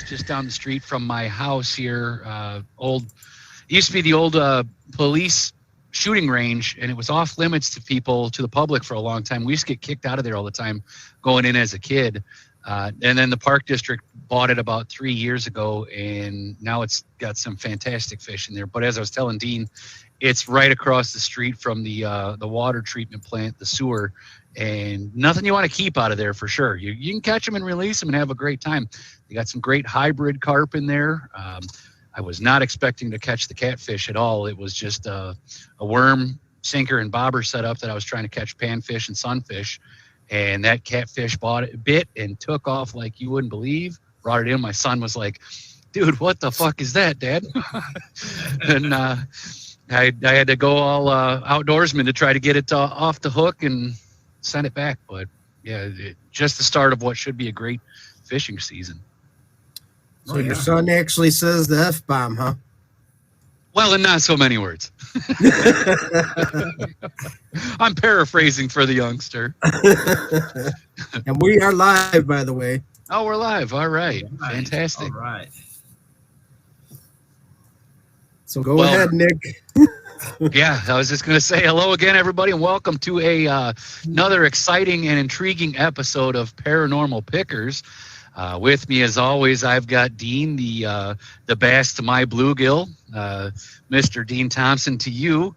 just down the street from my house here. It used to be the old police shooting range, and it was off limits to the public for a long time. We used to get kicked out of there all the time going in as a kid. And then the park district bought it about 3 years ago, and now it's got some fantastic fish in there. But as I was telling Dean, it's right across the street from the water treatment plant, the sewer, and nothing you want to keep out of there for sure. You can catch them and release them and have a great time. They got some great hybrid carp in there. I was not expecting to catch the catfish at all. It was just a worm sinker and bobber setup that I was trying to catch panfish and sunfish. And that catfish bit and took off like you wouldn't believe. Brought it in. My son was like, dude, what the fuck is that, Dad? And I had to go all outdoorsman to try to get it off the hook and send it back. But, yeah, just the start of what should be a great fishing season. So your son actually says the F-bomb, huh? Well, in not so many words. I'm paraphrasing for the youngster. And we are live, by the way. Oh, we're live. All right. Fantastic. All right. So go ahead, Nick. Yeah, I was just going to say hello again, everybody, and welcome to another exciting and intriguing episode of Paranormal Pickers. With me, as always, I've got Dean, the bass to my bluegill, Mr. Dean Thompson to you.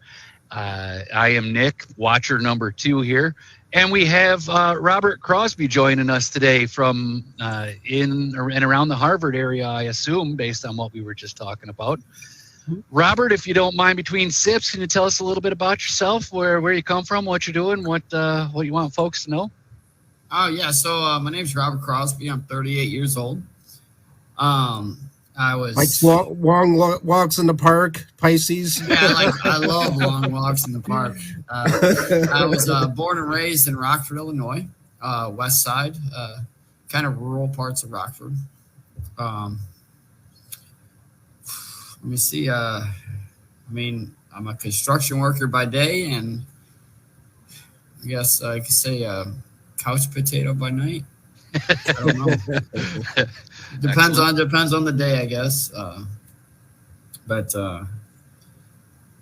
I am Nick, watcher number 2 here. And we have Robert Crosby joining us today from in and around the Harvard area, I assume, based on what we were just talking about. Robert, if you don't mind, between sips, can you tell us a little bit about yourself, where you come from, what you're doing, what you want folks to know? Oh, yeah. So my name's Robert Crosby. I'm 38 years old. I was... Like long walks in the park, Pisces. Yeah, I love long walks in the park. I was born and raised in Rockford, Illinois, west side, kind of rural parts of Rockford. Let me see. I'm a construction worker by day, and I guess I could say couch potato by night. I don't know. depends on the day, I guess.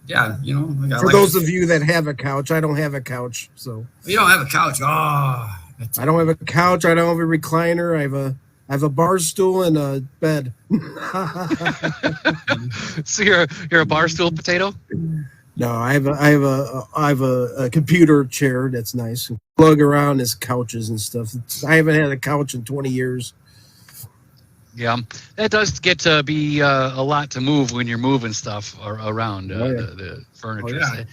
Yeah, For those of you that have a couch, I don't have a couch, so you don't have a couch. Oh, I don't have a couch. I don't have a recliner. I have a bar stool and a bed. So you're a bar stool potato? No, I have a computer chair that's nice. Plug around his couches and stuff. I haven't had a couch in 20 years. Yeah, that does get to be a lot to move when you're moving stuff around the furniture. Oh,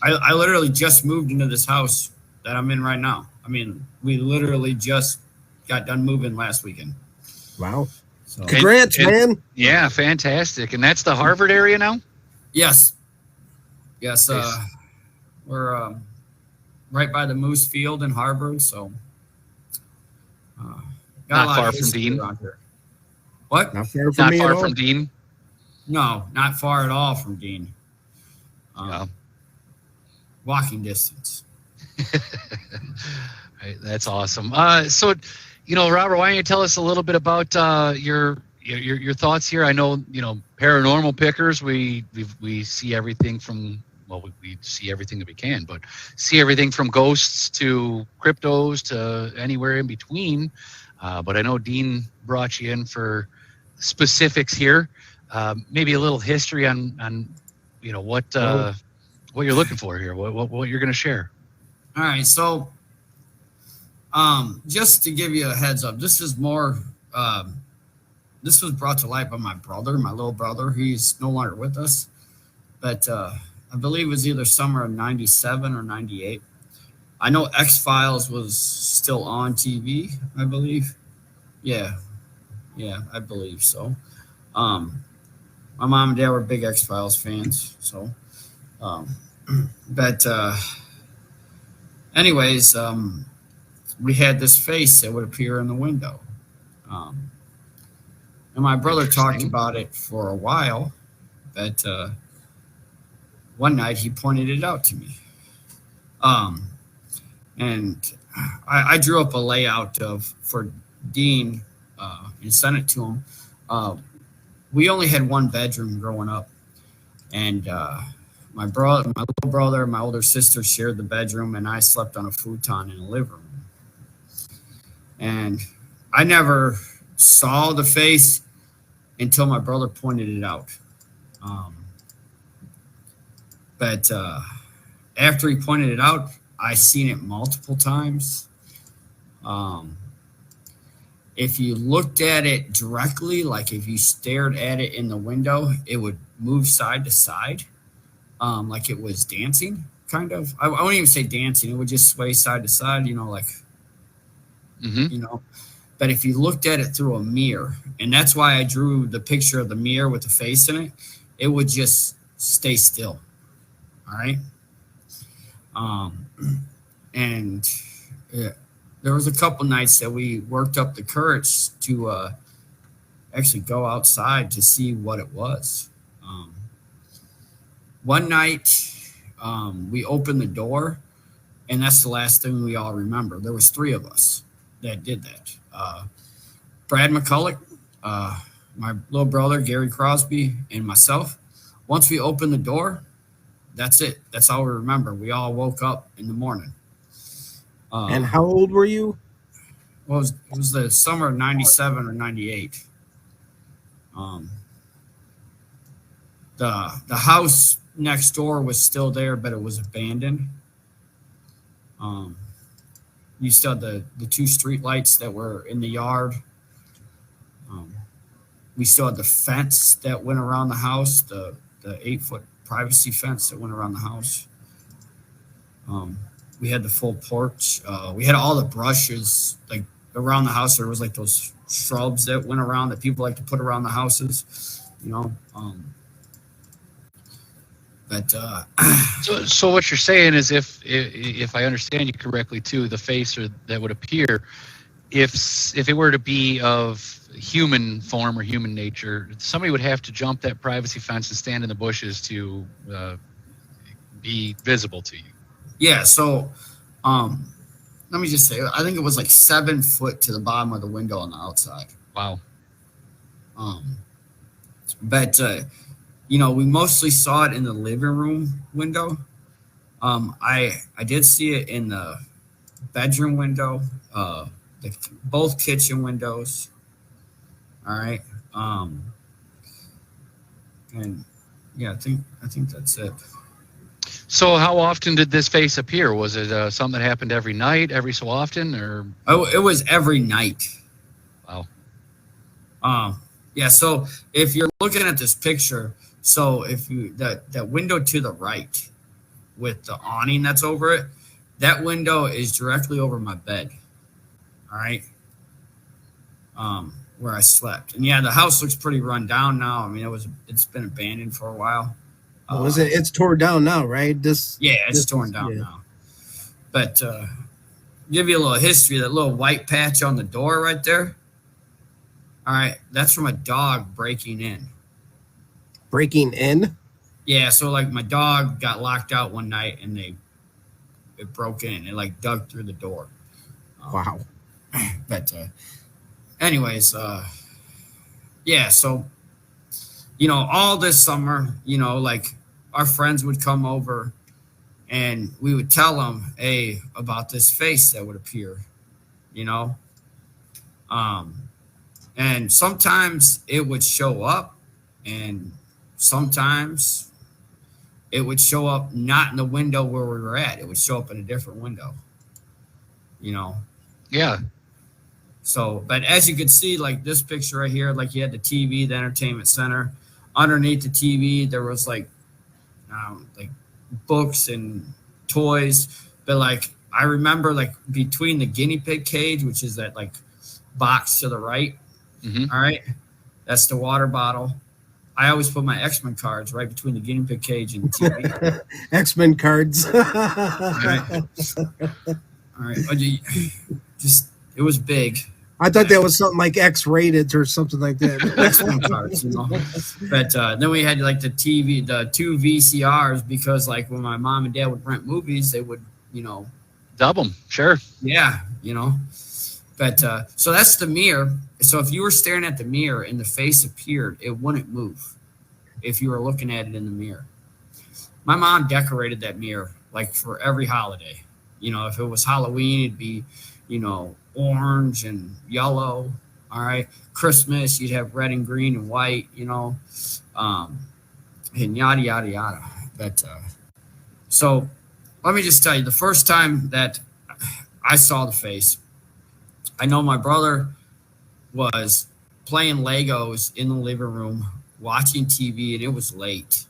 yeah. I literally just moved into this house that I'm in right now. I mean, we literally just got done moving last weekend. Wow. So, congrats, man. Yeah, fantastic. And that's the Harvard area now? Yes. Yes. We're right by the Moose Field in Harvard, so not far from Dean. What? Not far from Not far from Dean? No, not far at all from Dean. Yeah. Walking distance. Right, that's awesome. So, Robert, why don't you tell us a little bit about your thoughts here? I know, Paranormal Pickers. We see everything from, we see everything that we can, but see everything from ghosts to cryptos to anywhere in between. But I know Dean brought you in for specifics here. Maybe a little history on what you're looking for here, what you're going to share. All right, so just to give you a heads up, this is more. This was brought to light by my little brother. He's no longer with us, but I believe it was either summer of '97 or '98. I know X-Files was still on TV, I believe. Yeah, I believe so. My mom and dad were big X-Files fans, so. Anyways, we had this face that would appear in the window. And my brother talked about it for a while, but one night he pointed it out to me. And I drew up a layout for Dean and sent it to him. we only had one bedroom growing up, and my little brother, and my older sister shared the bedroom, and I slept on a futon in the living room. And I never saw the face until my brother pointed it out. But after he pointed it out, I seen it multiple times. If you looked at it directly, like if you stared at it in the window, it would move side to side, like it was dancing, kind of. I won't even say dancing. It would just sway side to side, like, But if you looked at it through a mirror, and that's why I drew the picture of the mirror with the face in it, it would just stay still. All right. And yeah, there was a couple nights that we worked up the courage to actually go outside to see what it was. One night, we opened the door, and that's the last thing we all remember. There was 3 of us that did that. Brad McCulloch, my little brother, Gary Crosby, and myself. Once we opened the door, that's it. That's all we remember. We all woke up in the morning. And how old were you? Well, it was the summer of 97 or 98. The house next door was still there, but it was abandoned. You still had the 2 street lights that were in the yard. We still had the fence that went around the house, the 8-foot privacy fence that went around the house. We had the full porch. We had all the brushes, like around the house. There was like those shrubs that went around that people like to put around the houses, But so what you're saying is, if I understand you correctly too, the face that would appear, if it were to be of human form or human nature, somebody would have to jump that privacy fence and stand in the bushes to be visible to you. Yeah. So let me just say, I think it was like 7 foot to the bottom of the window on the outside. Wow. But we mostly saw it in the living room window. I did see it in the bedroom window, both kitchen windows. All right. And yeah, I think that's it. So how often did this face appear? Was it something that happened every night, every so often, or? Oh, it was every night. Wow. Yeah. So if you're looking at this picture, so if you that window to the right with the awning that's over it, that window is directly over my bed. All right. Where I slept. And yeah, the house looks pretty run down now. I mean, it's been abandoned for a while. It's torn down now, right? It's torn down now. But give you a little history. That little white patch on the door right there. All right, that's from a dog breaking in. Breaking in? Yeah, so like my dog got locked out one night and it broke in. It like dug through the door. Wow. But anyways, yeah, so all this summer, like our friends would come over and we would tell them, hey, about this face that would appear, and sometimes it would show up, and sometimes it would show up not in the window where we were at. It would show up in a different window, Yeah. So, but as you can see, like this picture right here, like you had the TV, the entertainment center. Underneath the TV, there was like books and toys. But like I remember, like between the guinea pig cage, which is that like box to the right. Mm-hmm. All right, that's the water bottle. I always put my X-Men cards right between the guinea pig cage and the TV. X-Men cards. All right. It was big. I thought that was something like X-rated or something like that. X-Men cards, But then we had like the 2 VCRs, because like when my mom and dad would rent movies, they would, Dub them, sure. Yeah, But so that's the mirror. So if you were staring at the mirror and the face appeared, it wouldn't move if you were looking at it in the mirror. My mom decorated that mirror like for every holiday. You know, if it was Halloween, it'd be, you know, orange and yellow. All right. Christmas, you'd have red and green and white, you know, and yada, yada, yada. But so let me just tell you, the first time that I saw the face, I know my brother was playing Legos in the living room, watching TV, and it was late.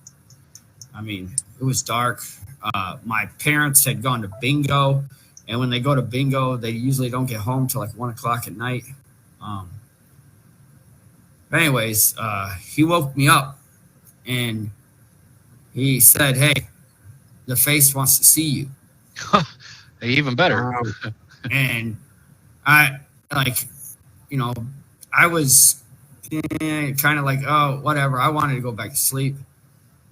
I mean, it was dark. My parents had gone to bingo, and when they go to bingo, they usually don't get home till like 1 o'clock at night. But anyways, he woke me up, and he said, "Hey, the face wants to see you." Even better. And I, like, you know, I was kind of like, oh, whatever. I wanted to go back to sleep.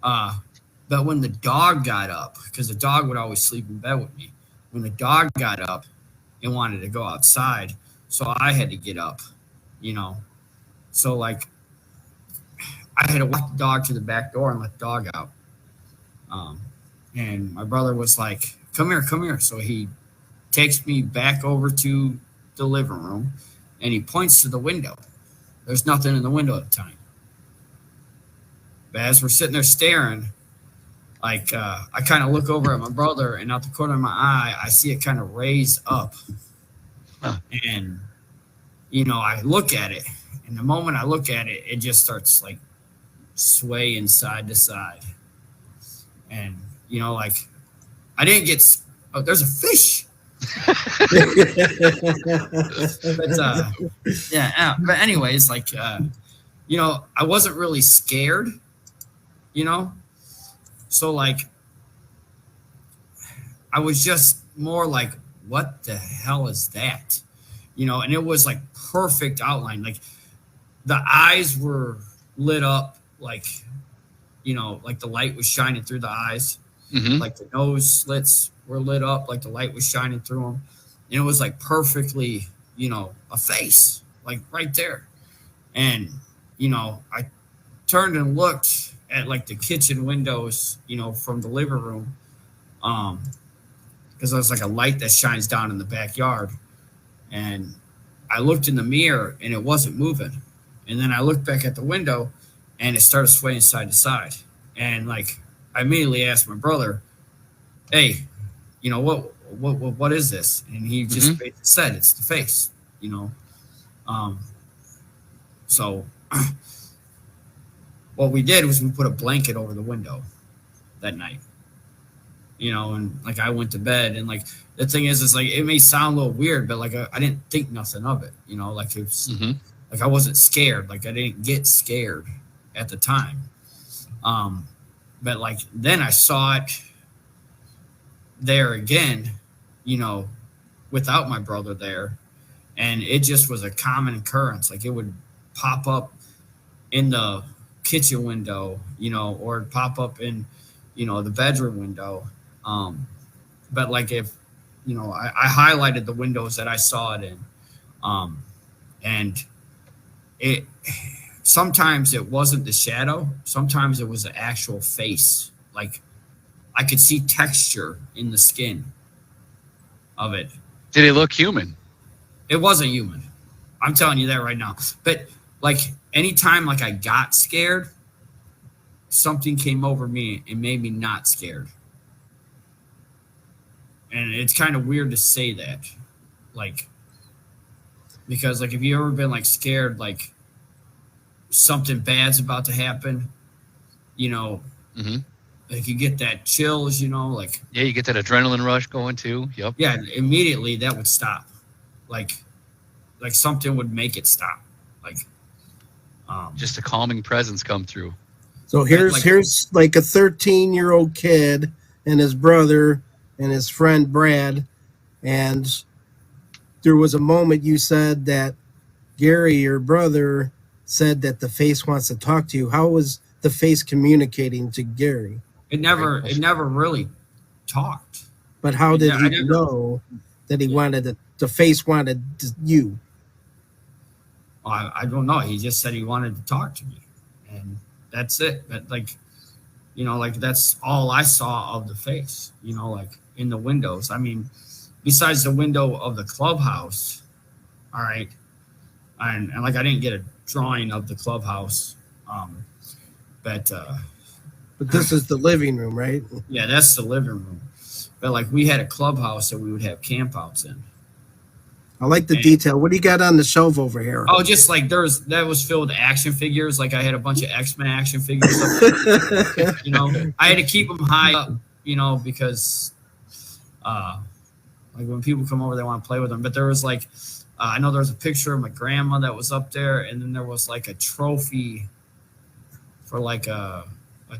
But when the dog got up, because the dog would always sleep in bed with me, when the dog got up and wanted to go outside, so I had to get up, you know. So, like, I had to walk the dog to the back door and let the dog out. And my brother was like, come here, come here. So he takes me back over to the living room, and he points to the window. There's nothing in the window at the time. But as we're sitting there staring, like, I kind of look over at my brother, and out the corner of my eye, I see it kind of raise up. And, you know, I look at it, and the moment I look at it, it just starts, like, swaying side to side. And, you know, like, I didn't get, oh, there's a fish. But anyways, like, you know, I wasn't really scared, you know, so like I was just more like, what the hell is that, you know? And it was like perfect outline, like the eyes were lit up, like, you know, like the light was shining through the eyes. Like the nose slits were lit up, like the light was shining through them. And it was like perfectly, you know, a face, like right there. And, you know, I turned and looked at like the kitchen windows, you know, from the living room. Because there's like a light that shines down in the backyard. And I looked in the mirror and it wasn't moving. And then I looked back at the window and it started swaying side to side. And like, I immediately asked my brother, hey, you know, what is this? And he just basically said, it's the face, you know? So what we did was we put a blanket over the window that night, you know, and like I went to bed, and like the thing is like, it may sound a little weird, but like I didn't think nothing of it, you know, like it's like I wasn't scared. Like I didn't get scared at the time. But like, then I saw it there again, you know, without my brother there. And it just was a common occurrence. Like it would pop up in the kitchen window, you know, or pop up in, you know, the bedroom window. But like if, you know, I highlighted the windows that I saw it in. And it, sometimes it wasn't the shadow. Sometimes it was the actual face. Like I could see texture in the skin of it. Did it look human? It wasn't human. I'm telling you that right now. But like anytime like I got scared, something came over me and made me not scared. And it's kind of weird to say that. Like, because like, if you ever been like scared, like something bad's about to happen, you know, like you get that chills, you know, like, yeah, you get that adrenaline rush going too. Yep. Yeah. Immediately that would stop. Like something would make it stop. Like, just a calming presence come through. So here's like a 13-year-old kid and his brother and his friend Brad, and there was a moment you said that Gary, your brother, said that the face wants to talk to you. How was the face communicating to Gary? It never really talked. But how did he know that he wanted the face wanted you? I don't know. He just said he wanted to talk to me, and that's it. But like, like that's all I saw of the face. Like in the windows. I mean, besides the window of the clubhouse. All right, and like I didn't get a drawing of the clubhouse, but this is the living room, right? yeah, that's the living room. But like we had a clubhouse that we would have campouts in. I like the detail. What do you got on the shelf over here? Oh, just like that was filled with action figures. Like I had a bunch of X-Men action figures. I had to keep them high up, because like when people come over, they want to play with them. But there was like, I know there was a picture of my grandma that was up there, and then there was like a trophy for like a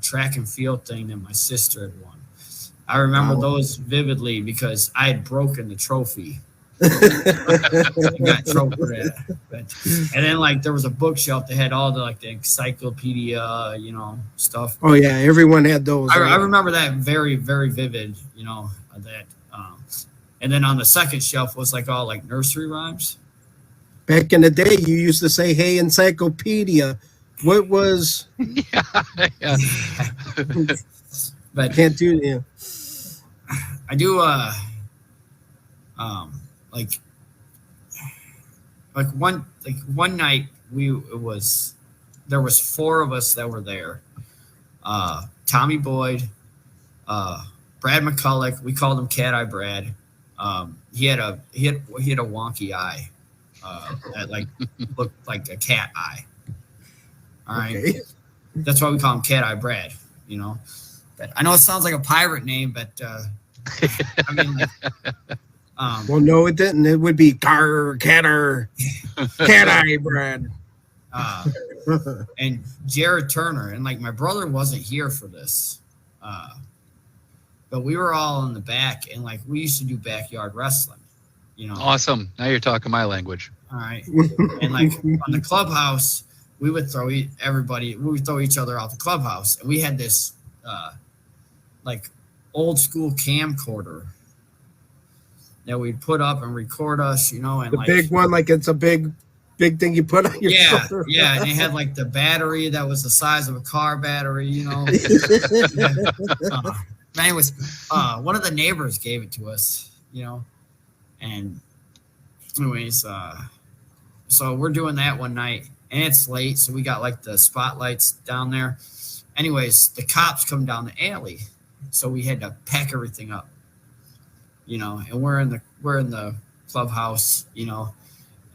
track and field thing that my sister had won. I remember those vividly because I had broken the trophy. Got trophy for that. And then like there was a bookshelf that had all the like the encyclopedia, stuff. Oh yeah, everyone had those. I remember that very, very vivid. That. And then on the second shelf was like all like nursery rhymes. Back in the day, you used to say, "Hey, encyclopedia." What was? Yeah. But can't do it. I do. Like one night there was 4 of us that were there. Tommy Boyd, Brad McCulloch. We called him Cat Eye Brad. He had a wonky eye that like looked like a cat eye. All right, okay. That's why we call him Cat Eye Brad. But I know it sounds like a pirate name, but I mean, like, well, no, it didn't. It would be Cat Eye Brad. And Jared Turner, and like my brother wasn't here for this. But we were all in the back, and like we used to do backyard wrestling, Awesome. Now you're talking my language. All right. And like on the clubhouse, we would throw each other out the clubhouse, and we had this like old school camcorder that we'd put up and record us, and the like, big one, like it's a big thing you put on your shoulder. Yeah, and it had like the battery that was the size of a car battery, But anyways, one of the neighbors gave it to us, and anyways, so we're doing that one night, and it's late, so we got like the spotlights down there. Anyways, the cops come down the alley, so we had to pack everything up, and we're in the clubhouse,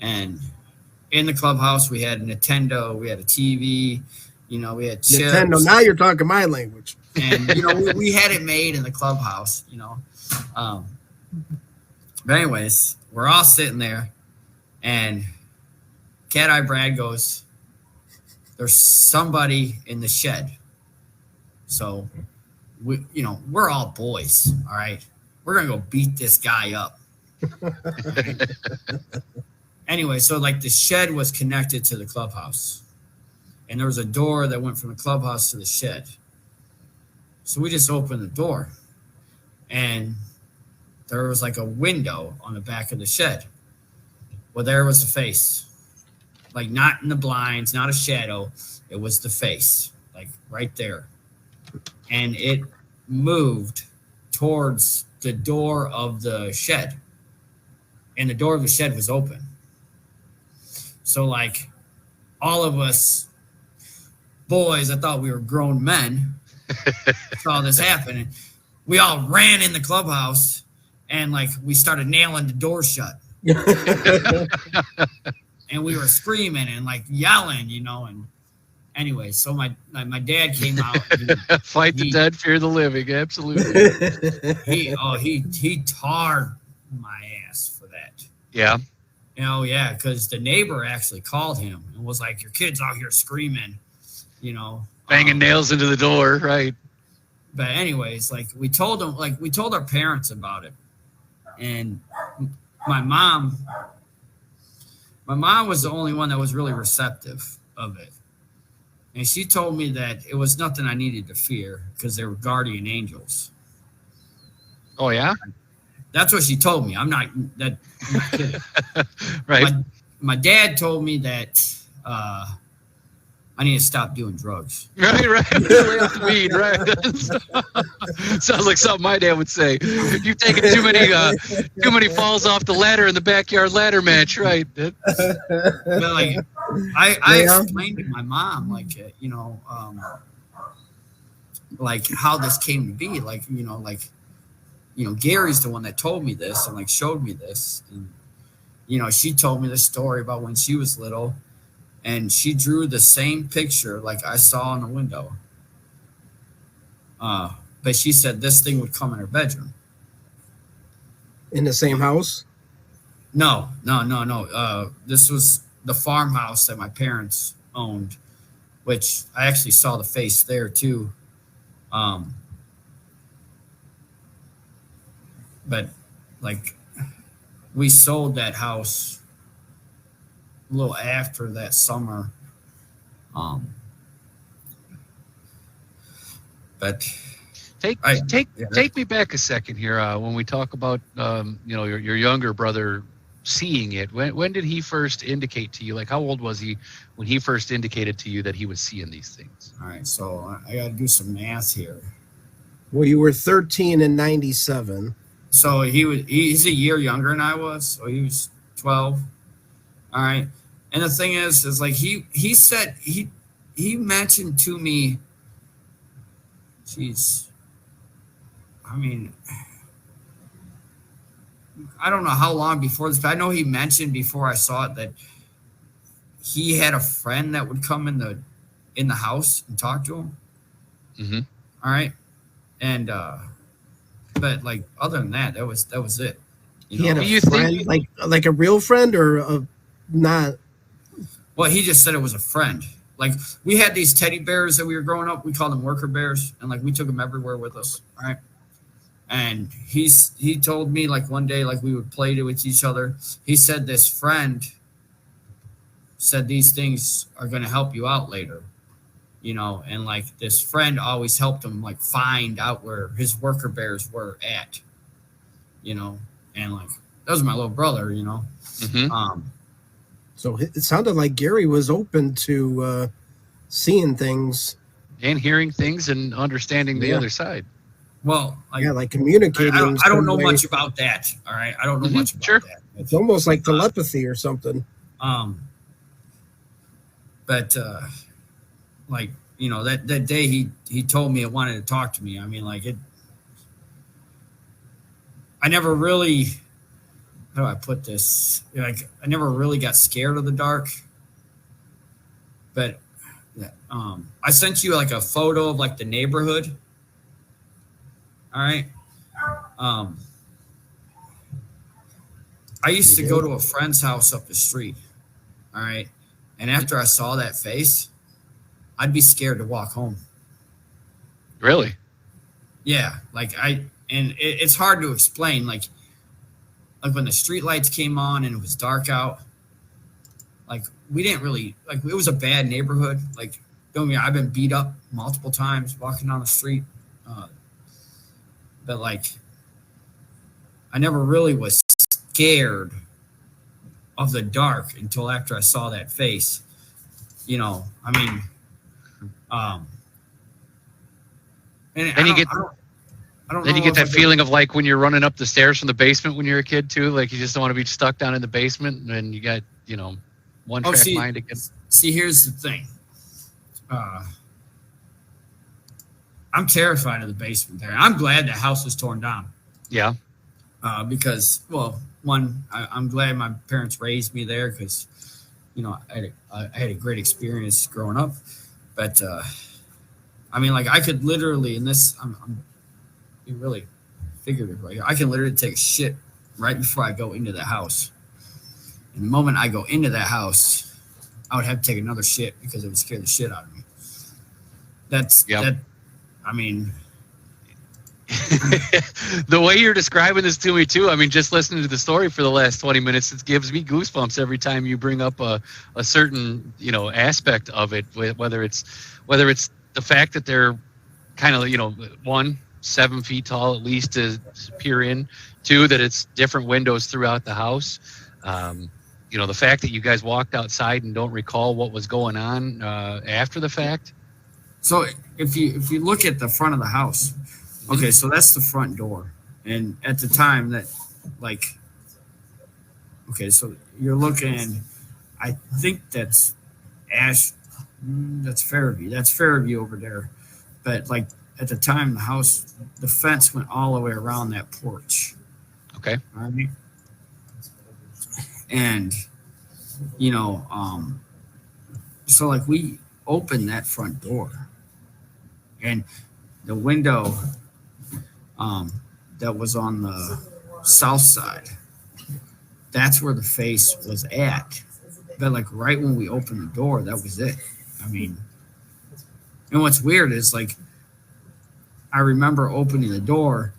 and in the clubhouse we had a Nintendo, we had a TV, we had chips. Nintendo. Now you're talking my language. And we had it made in the clubhouse, But anyways, we're all sitting there, and Cat Eye Brad goes, "There's somebody in the shed." So we're all boys, all right. We're gonna go beat this guy up. Anyway, so like the shed was connected to the clubhouse, and there was a door that went from the clubhouse to the shed. So we just opened the door, and there was like a window on the back of the shed. Well, there was the face, like not in the blinds, not a shadow. It was the face, like right there. And it moved towards the door of the shed, and the door of the shed was open. So like all of us boys, I thought we were grown men, saw this happen, and we all ran in the clubhouse, and like we started nailing the door shut. And we were screaming and like yelling, and anyway, so my dad came out. Fight the dead, fear the living. Absolutely. He tarred my ass for that. Yeah. Yeah, because the neighbor actually called him and was like, "Your kid's out here screaming, banging nails into the door," right? But anyways, like we told our parents about it, and my mom was the only one that was really receptive of it, and she told me that it was nothing I needed to fear because they were guardian angels. Oh yeah. That's what she told me. I'm not kidding. Right. My dad told me that I need to stop doing drugs. Right. Lay off the weed. Right. Sounds like something my dad would say. You've taken too many falls off the ladder in the backyard ladder match. Right. But like, I explained to my mom, like, like how this came to be. Like, Gary's the one that told me this and like showed me this. And, she told me the story about when she was little. And she drew the same picture like I saw in the window. But she said this thing would come in her bedroom. In the same house? No. This was the farmhouse that my parents owned, which I actually saw the face there too. But like, we sold that house a little after that summer. But take me back a second here. When we talk about your younger brother seeing it, when did he first indicate to you? Like, how old was he when he first indicated to you that he was seeing these things? All right, so I got to do some math here. Well, you were 13 in 97. So he's a year younger than I was. So he was 12. All right. And the thing is like he said he mentioned to me, geez, I mean, I don't know how long before this, but I know he mentioned before I saw it that he had a friend that would come in the house and talk to him. Mm-hmm. All right. And but like other than that was it. He had a friend, like a real friend or a not? Well, he just said it was a friend. Like, we had these teddy bears that we were growing up. We called them worker bears, and like we took them everywhere with us. All right. And he told me like one day, like we would play with each other. He said this friend said these things are going to help you out later, and like this friend always helped him like find out where his worker bears were at, and like that was my little brother, Mm-hmm. So it sounded like Gary was open to seeing things and hearing things and understanding the other side. Well, like communicating. I don't know much about that. All right, I don't know much about that. It's almost like telepathy or something. But like that day he told me he wanted to talk to me. I mean, like it. I never really. How do I put this? Like, I never really got scared of the dark. But I sent you like a photo of like the neighborhood. All right. I used to go to a friend's house up the street. All right. And after I saw that face, I'd be scared to walk home. Really? Yeah. Like it's hard to explain. Like when the street lights came on and it was dark out, like we didn't really, like it was a bad neighborhood. Like, don't get me wrong, I've been beat up multiple times walking down the street. But like, I never really was scared of the dark until after I saw that face. I mean, and you get then you get that feeling of like when you're running up the stairs from the basement when you're a kid too, like you just don't want to be stuck down in the basement, and you got one track mind again. See, here's the thing. I'm terrified of the basement there. I'm glad the house was torn down. Yeah. Because, well, one, I'm glad my parents raised me there because, I had a great experience growing up. But, I mean, like I could literally, in this, I'm really figurative. Like I can literally take a shit right before I go into the house. And the moment I go into that house, I would have to take another shit because it would scare the shit out of me. That. I mean, the way you're describing this to me too. I mean, just listening to the story for the last 20 minutes, it gives me goosebumps every time you bring up a certain aspect of it. Whether it's the fact that they're kind of one 7 feet tall at least to peer in. Two, that it's different windows throughout the house. The fact that you guys walked outside and don't recall what was going on after the fact. So if you look at the front of the house, okay, so that's the front door, and at the time that, like, okay, so you're looking, I think that's that's Fairview over there, but like at the time the fence went all the way around that porch. Okay. All right. And so like we opened that front door, and the window that was on the south side, that's where the face was at. But like right when we opened the door, that was it. I mean, and what's weird is like I remember opening the door,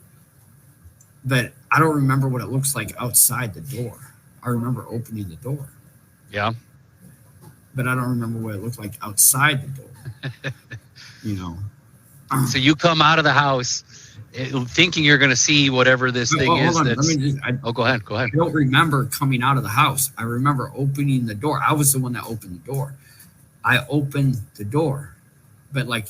but I don't remember what it looks like outside the door. I remember opening the door. Yeah. But I don't remember what it looked like outside the door. So you come out of the house thinking you're going to see whatever this thing is. Go ahead. I don't remember coming out of the house. I remember opening the door. I was the one that opened the door. I opened the door. But like,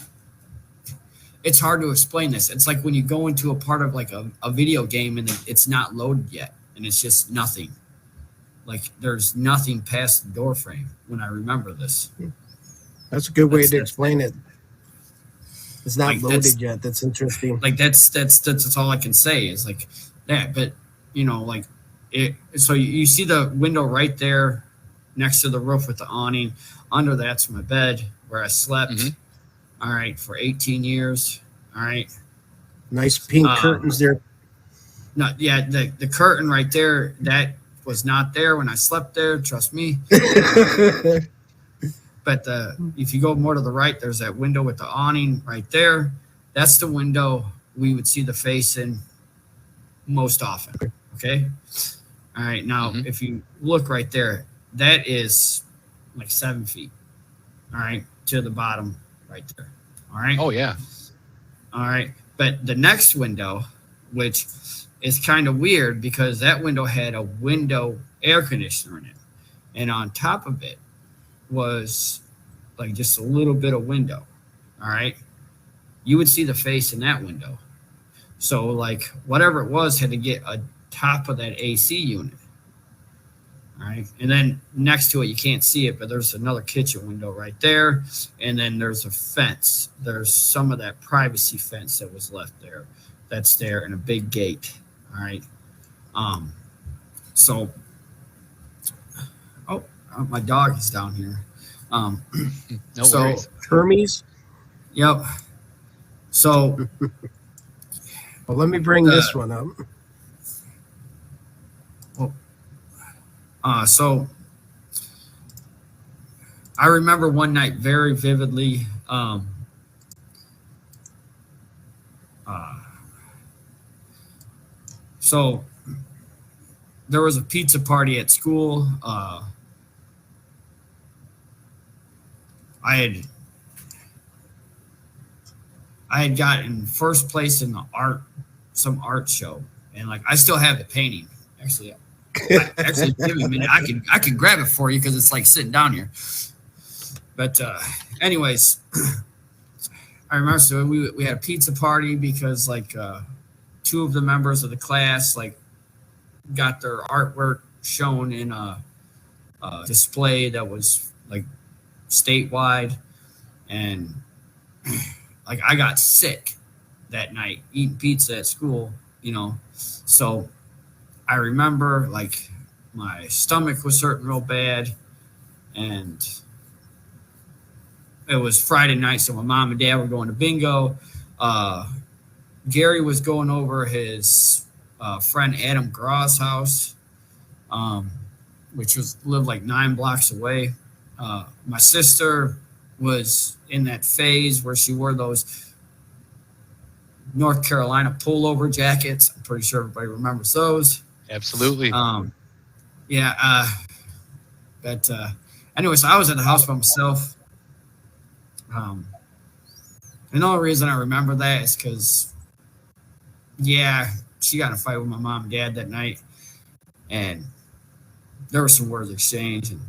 it's hard to explain this. It's like when you go into a part of like a video game and it's not loaded yet, and it's just nothing. Like there's nothing past the door frame when I remember this. That's a good way to explain it. It's not like loaded yet. That's interesting. Like that's all I can say is like that. But like it. So you see the window right there next to the roof with the awning. Under that's my bed where I slept. Mm-hmm. All right, for 18 years. All right. Nice pink curtains there. No, yeah, the curtain right there, that was not there when I slept there. Trust me. But if you go more to the right, there's that window with the awning right there. That's the window we would see the face in most often. Okay. All right. Now, if you look right there, that is like 7 feet. All right. To the bottom right there. All right. Oh, yeah. All right. But the next window, which is kind of weird because that window had a window air conditioner in it. And on top of it was like just a little bit of window. All right. You would see the face in that window. So like whatever it was had to get on top of that AC unit. All right. And then next to it, you can't see it, but there's another kitchen window right there. And then there's a fence. There's some of that privacy fence that was left there. That's there, and a big gate. All right. So, my dog is down here. No worries. Hermes? Yep. So. Well, let me bring this one up. So I remember one night very vividly. So there was a pizza party at school. I had gotten first place in some art show, and like I still have the painting. Actually, give me a minute. I can grab it for you because it's like sitting down here. But anyways, I remember so we had a pizza party because like two of the members of the class like got their artwork shown in a display that was like statewide, and like I got sick that night eating pizza at school, so I remember like my stomach was hurting real bad, and it was Friday night, so my mom and dad were going to bingo. Gary was going over his friend Adam Graw's house, which lived like 9 blocks away. My sister was in that phase where she wore those North Carolina pullover jackets. I'm pretty sure everybody remembers those. Absolutely. Yeah. But anyway, so I was at the house by myself. And the only reason I remember that is because Yeah, she got in a fight with my mom and dad that night, and there were some words exchanged, and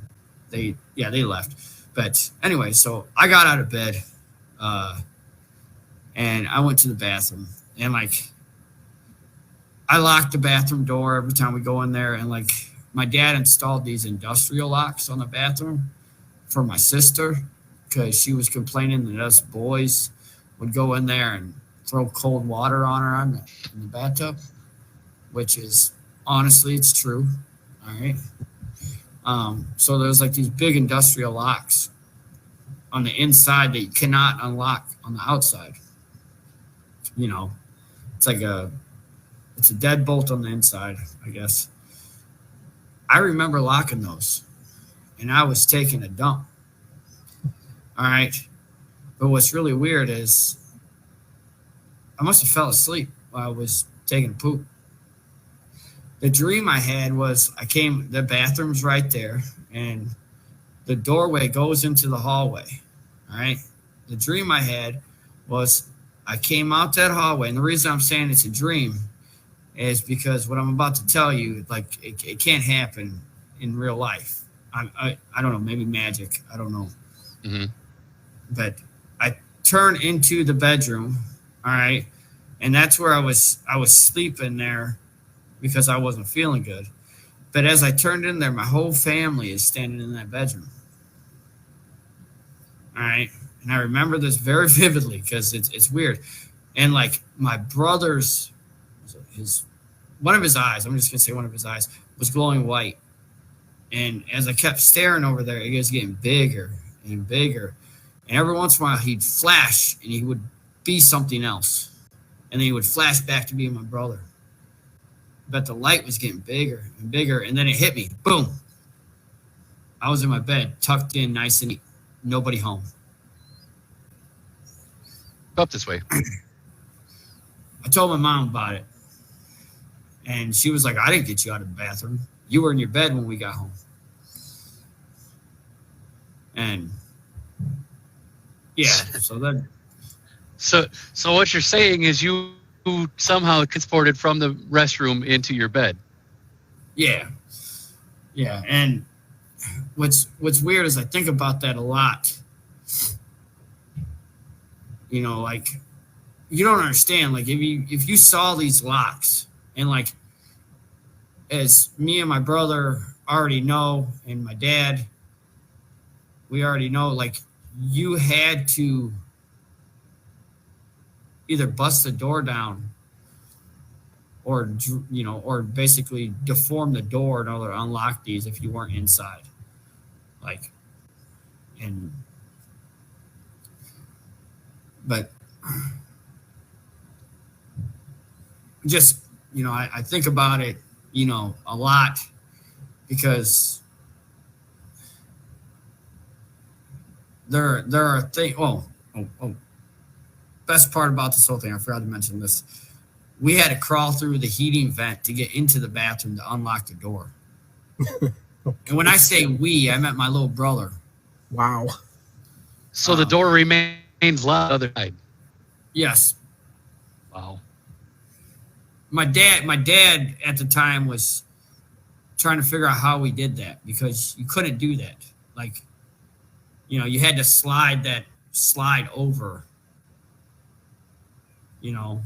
they left. But anyway, so I got out of bed, uh, and I went to the bathroom, and like I locked the bathroom door every time we go in there, and like my dad installed these industrial locks on the bathroom for my sister because she was complaining that us boys would go in there and throw cold water on her in the bathtub, which is honestly it's true. All right. So there's like these big industrial locks on the inside that you cannot unlock on the outside. You know, it's like it's a deadbolt on the inside, I guess. I remember locking those, and I was taking a dump. All right. But what's really weird is I must have fell asleep while I was taking a poop. The dream I had was the bathroom's right there, and the doorway goes into the hallway. All right. The dream I had was I came out that hallway, and the reason I'm saying it's a dream is because what I'm about to tell you, like it can't happen in real life. I don't know, maybe magic. I don't know. Mm-hmm. But I turned into the bedroom, all right, and that's where I was sleeping there because I wasn't feeling good. But as I turned in there, my whole family is standing in that bedroom. All right. And I remember this very vividly because it's weird. And like my brother's one of his eyes, I'm just gonna say one of his eyes was glowing white. And as I kept staring over there, it was getting bigger and bigger. And every once in a while he'd flash and he would be something else. And then he would flash back to being my brother. But the light was getting bigger and bigger, and then it hit me. Boom. I was in my bed, tucked in, nice and neat. Nobody home. Up this way. I told my mom about it. And she was like, I didn't get you out of the bathroom. You were in your bed when we got home. And yeah, so then. So what you're saying is you somehow transported from the restroom into your bed. Yeah. Yeah. And what's weird is I think about that a lot. You know, like you don't understand. Like if you saw these locks and like as me and my brother already know and my dad, we already know, like you had to either bust the door down or, you know, or basically deform the door in order to unlock these if you weren't inside. Like, but just, you know, I think about it, you know, a lot because there are things, best part about this whole thing, I forgot to mention this. We had to crawl through the heating vent to get into the bathroom to unlock the door. Okay. And when I say we, I meant my little brother. Wow. So the door remains locked on the other side. Yes. Wow. My dad at the time was trying to figure out how we did that because you couldn't do that. Like, you know, you had to slide over, you know.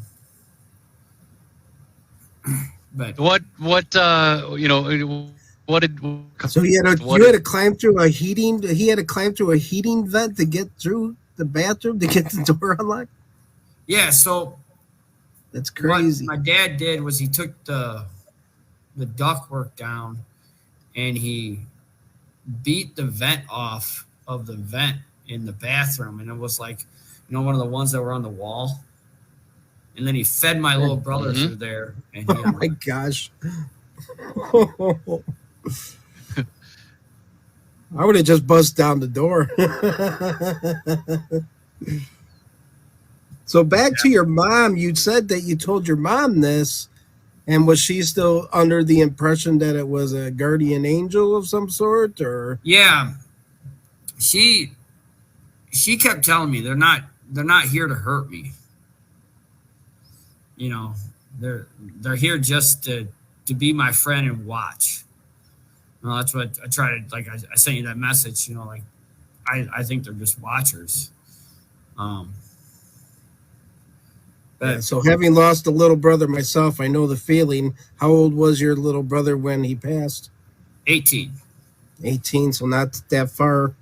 But what you know, what did so you had to climb through a heating vent to get through the bathroom to get the door unlocked? Yeah, so that's crazy. What my dad did was he took the ductwork down and he beat the vent off of the vent in the bathroom, and it was like, you know, one of the ones that were on the wall. And then he fed my little brother through there. And oh my gosh. I would have just buzzed down the door. So back to your mom, you said that you told your mom this, and was she still under the impression that it was a guardian angel of some sort, or? Yeah. She kept telling me they're not here to hurt me. You know, they're here just to be my friend and watch. You know, that's what I try to, like, I sent you that message, you know, like, I think they're just watchers. But Yeah, so having lost a little brother myself, I know the feeling. How old was your little brother when he passed? 18. 18, so not that far.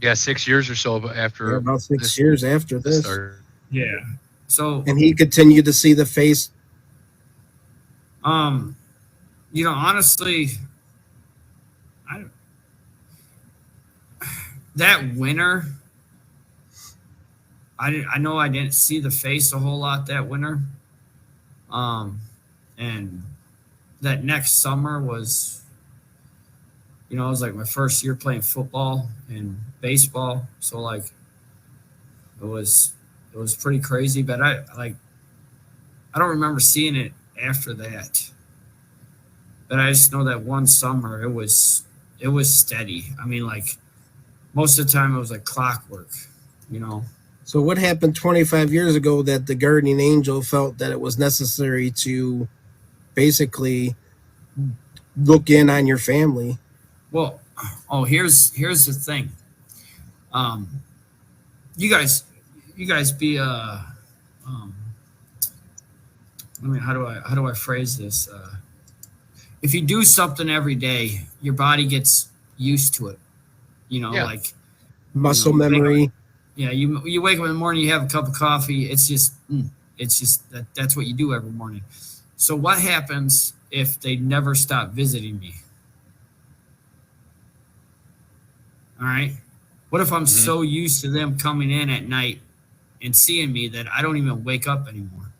Yeah, 6 years or so Yeah, after about 6 this, years after this this. started. Yeah. So, And he continued to see the face. you know, honestly, I that winter, I know I didn't see the face a whole lot that winter. And that next summer was, you know, it was like my first year playing football and baseball. So like it was pretty crazy, but I don't remember seeing it after that. But I just know that one summer it was steady. I mean, like most of the time it was like clockwork, you know. So what happened 25 years ago that the guardian angel felt that it was necessary to basically look in on your family? Well, oh, here's the thing. Um, you guys be I mean, how do I phrase this? If you do something every day, your body gets used to it. You know, Yeah. like Muscle you wake up- memory. yeah, you wake up in the morning, you have a cup of coffee. It's just that's what you do every morning. So what happens if they never stop visiting me? All right. What if I'm so used to them coming in at night and seeing me that I don't even wake up anymore?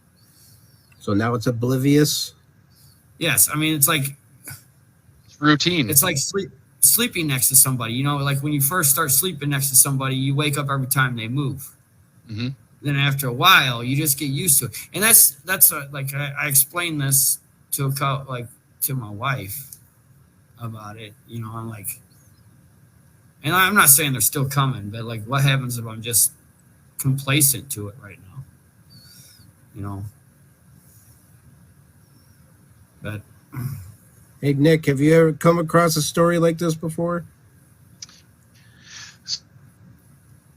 So now it's oblivious. Yes, I mean it's like Routine. it's like sleeping next to somebody. You know, like when you first start sleeping next to somebody, you wake up every time they move. Mhm. Then after a while, you just get used to it. And that's like I explained this to to my wife about it. You know, I'm like, and I'm not saying they're still coming, but like, what happens if I'm just complacent to it right now? You know, but Hey, Nick, have you ever come across a story like this before?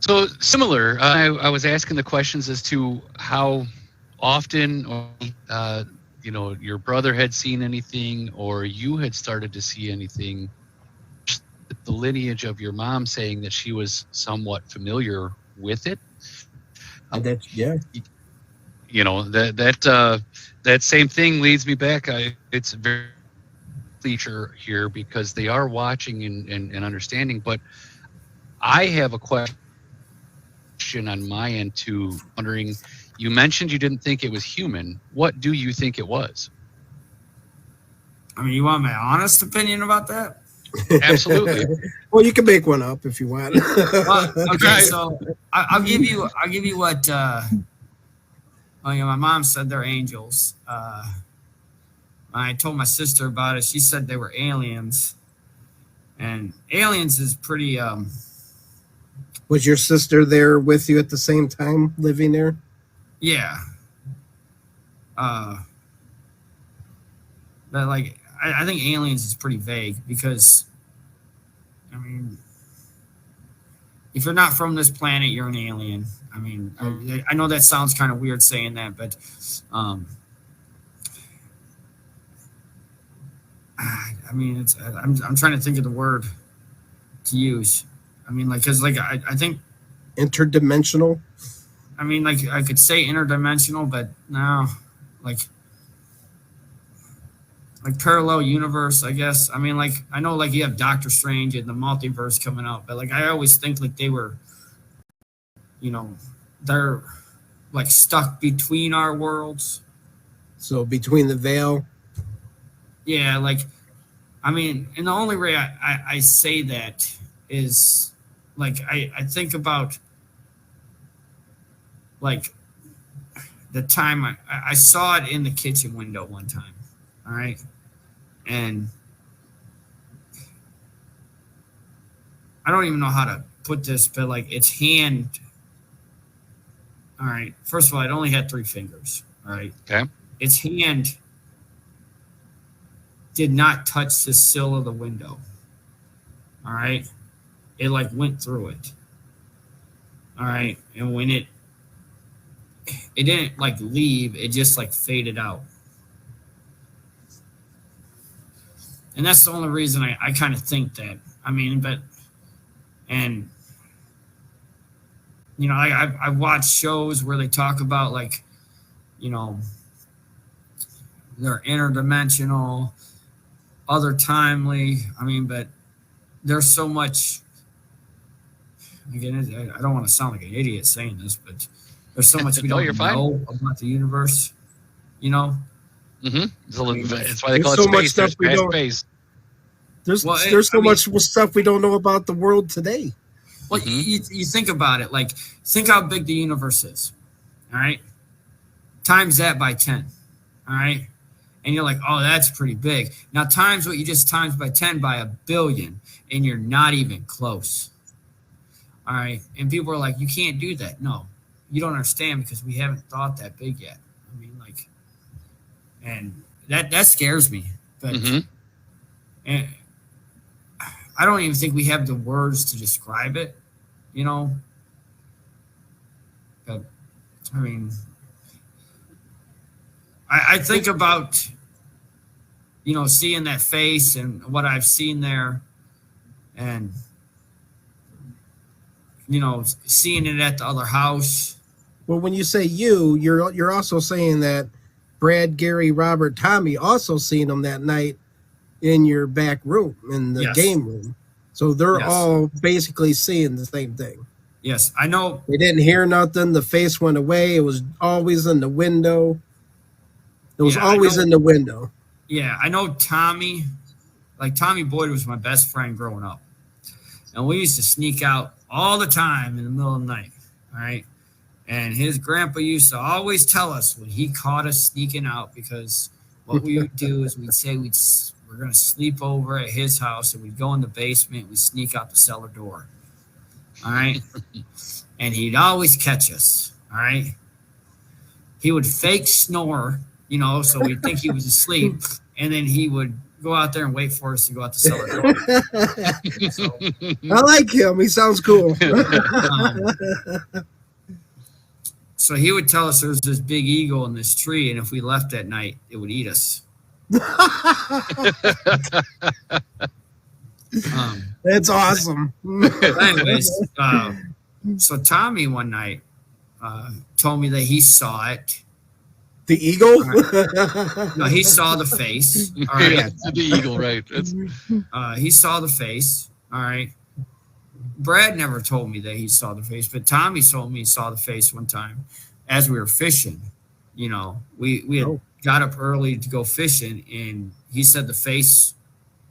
So similar. I was asking the questions as to how often, or you know, your brother had seen anything, or you had started to see anything. The lineage of your mom saying that she was somewhat familiar with it. Yeah. You know, that same thing leads me back. It's very feature here because they are watching and understanding. But I have a question on my end too, wondering, you mentioned you didn't think it was human. What do you think it was? I mean, you want my honest opinion about that? Absolutely. Well, you can make one up if you want. Well, okay, Right. so I'll give you what well, you know, my mom said they're angels. I told my sister about it. She said they were aliens, and aliens is pretty. Was your sister there with you at the same time, living there? Yeah. But like, I think aliens is pretty vague because, I mean, if you're not from this planet, you're an alien. I mean, I know that sounds kind of weird saying that, but I mean, I'm trying to think of the word to use. I mean, like, cause like I think Interdimensional? I mean, like I could say interdimensional, but no, like parallel universe, I guess. I mean, like I know like you have Doctor Strange and the multiverse coming out, but like I always think like they were, you know, they're like stuck between our worlds. So between the veil? Yeah, like I mean, and the only way I say that is like I think about like the time I saw it in the kitchen window one time. All right. And I don't even know how to put this, but like its hand, All right. First of all, it only had 3 fingers. All right. Okay. Its hand did not touch the sill of the window. All right. It like went through it. All right. And when it didn't like leave, it just like faded out. And that's the only reason I kind of think that. I mean, and you know, I've watched shows where they talk about like, you know, they're interdimensional, other timely. I mean, but there's so much. Again, I don't want to sound like an idiot saying this, but there's so much we No, don't you're fine. know about the universe. You know, That's why they call There's so it much space. stuff we There's don't- space. There's so much stuff we don't know about the world today. well, you think about it. Like, think how big the universe is. All right, times that by 10. All right, and you're like, oh, that's pretty big. Now times what you just times by 10 by 1 billion, and you're not even close. All right, and people are like, you can't do that. No, you don't understand because we haven't thought that big yet. I mean, like, and that scares me. But and I don't even think we have the words to describe it. You know, but I mean, I think about, you know, seeing that face and what I've seen there, and you know, seeing it at the other house. Well, when you say you're also saying that Brad, Gary, Robert, Tommy also seen them that night in your back room, in the game room. So they're all basically seeing the same thing. Yes, I know. They didn't hear nothing. The face went away. It was always in the window. It was always in the window. Yeah, I know Tommy. Like, Tommy Boyd was my best friend growing up. And we used to sneak out all the time in the middle of the night. All right. And his grandpa used to always tell us when he caught us sneaking out, because what we would do is we'd say we're going to sleep over at his house, and we'd go in the basement, we'd sneak out the cellar door. All right. And he'd always catch us. All right. He would fake snore, you know, so we'd think he was asleep. And then he would go out there and wait for us to go out the cellar door. So, I like him. He sounds cool. So he would tell us there was this big eagle in this tree, and if we left that night, it would eat us. That's awesome. Anyways, so Tommy one night told me that he saw it. The eagle? No, he saw the face. All right. Yeah, the eagle, right? He saw the face. All right. Brad never told me that he saw the face, but Tommy told me he saw the face one time as we were fishing. You know, we had got up early to go fishing, and he said the face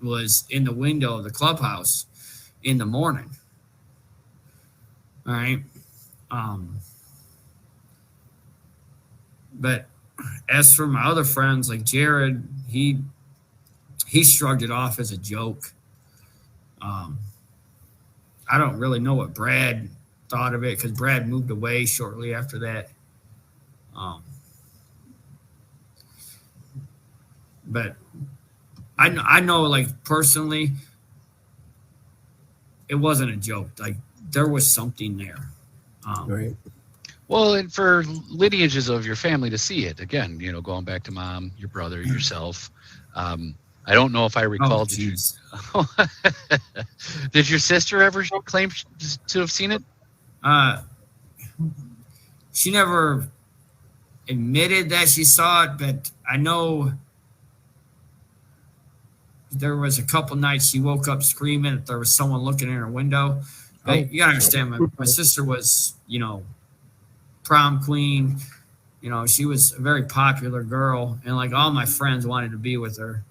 was in the window of the clubhouse in the morning. All right. But as for my other friends, like Jared, he shrugged it off as a joke. I don't really know what Brad thought of it, because Brad moved away shortly after that. But I know, like, personally, it wasn't a joke. Like, there was something there. Right. Well, and for lineages of your family to see it again, you know, going back to mom, your brother, yourself. I don't know if I recall. Did your sister ever claim to have seen it? She never admitted that she saw it, but I know there was a couple nights she woke up screaming that there was someone looking in her window. But you gotta understand, my sister was, you know, prom queen. You know, she was a very popular girl, and like all my friends wanted to be with her.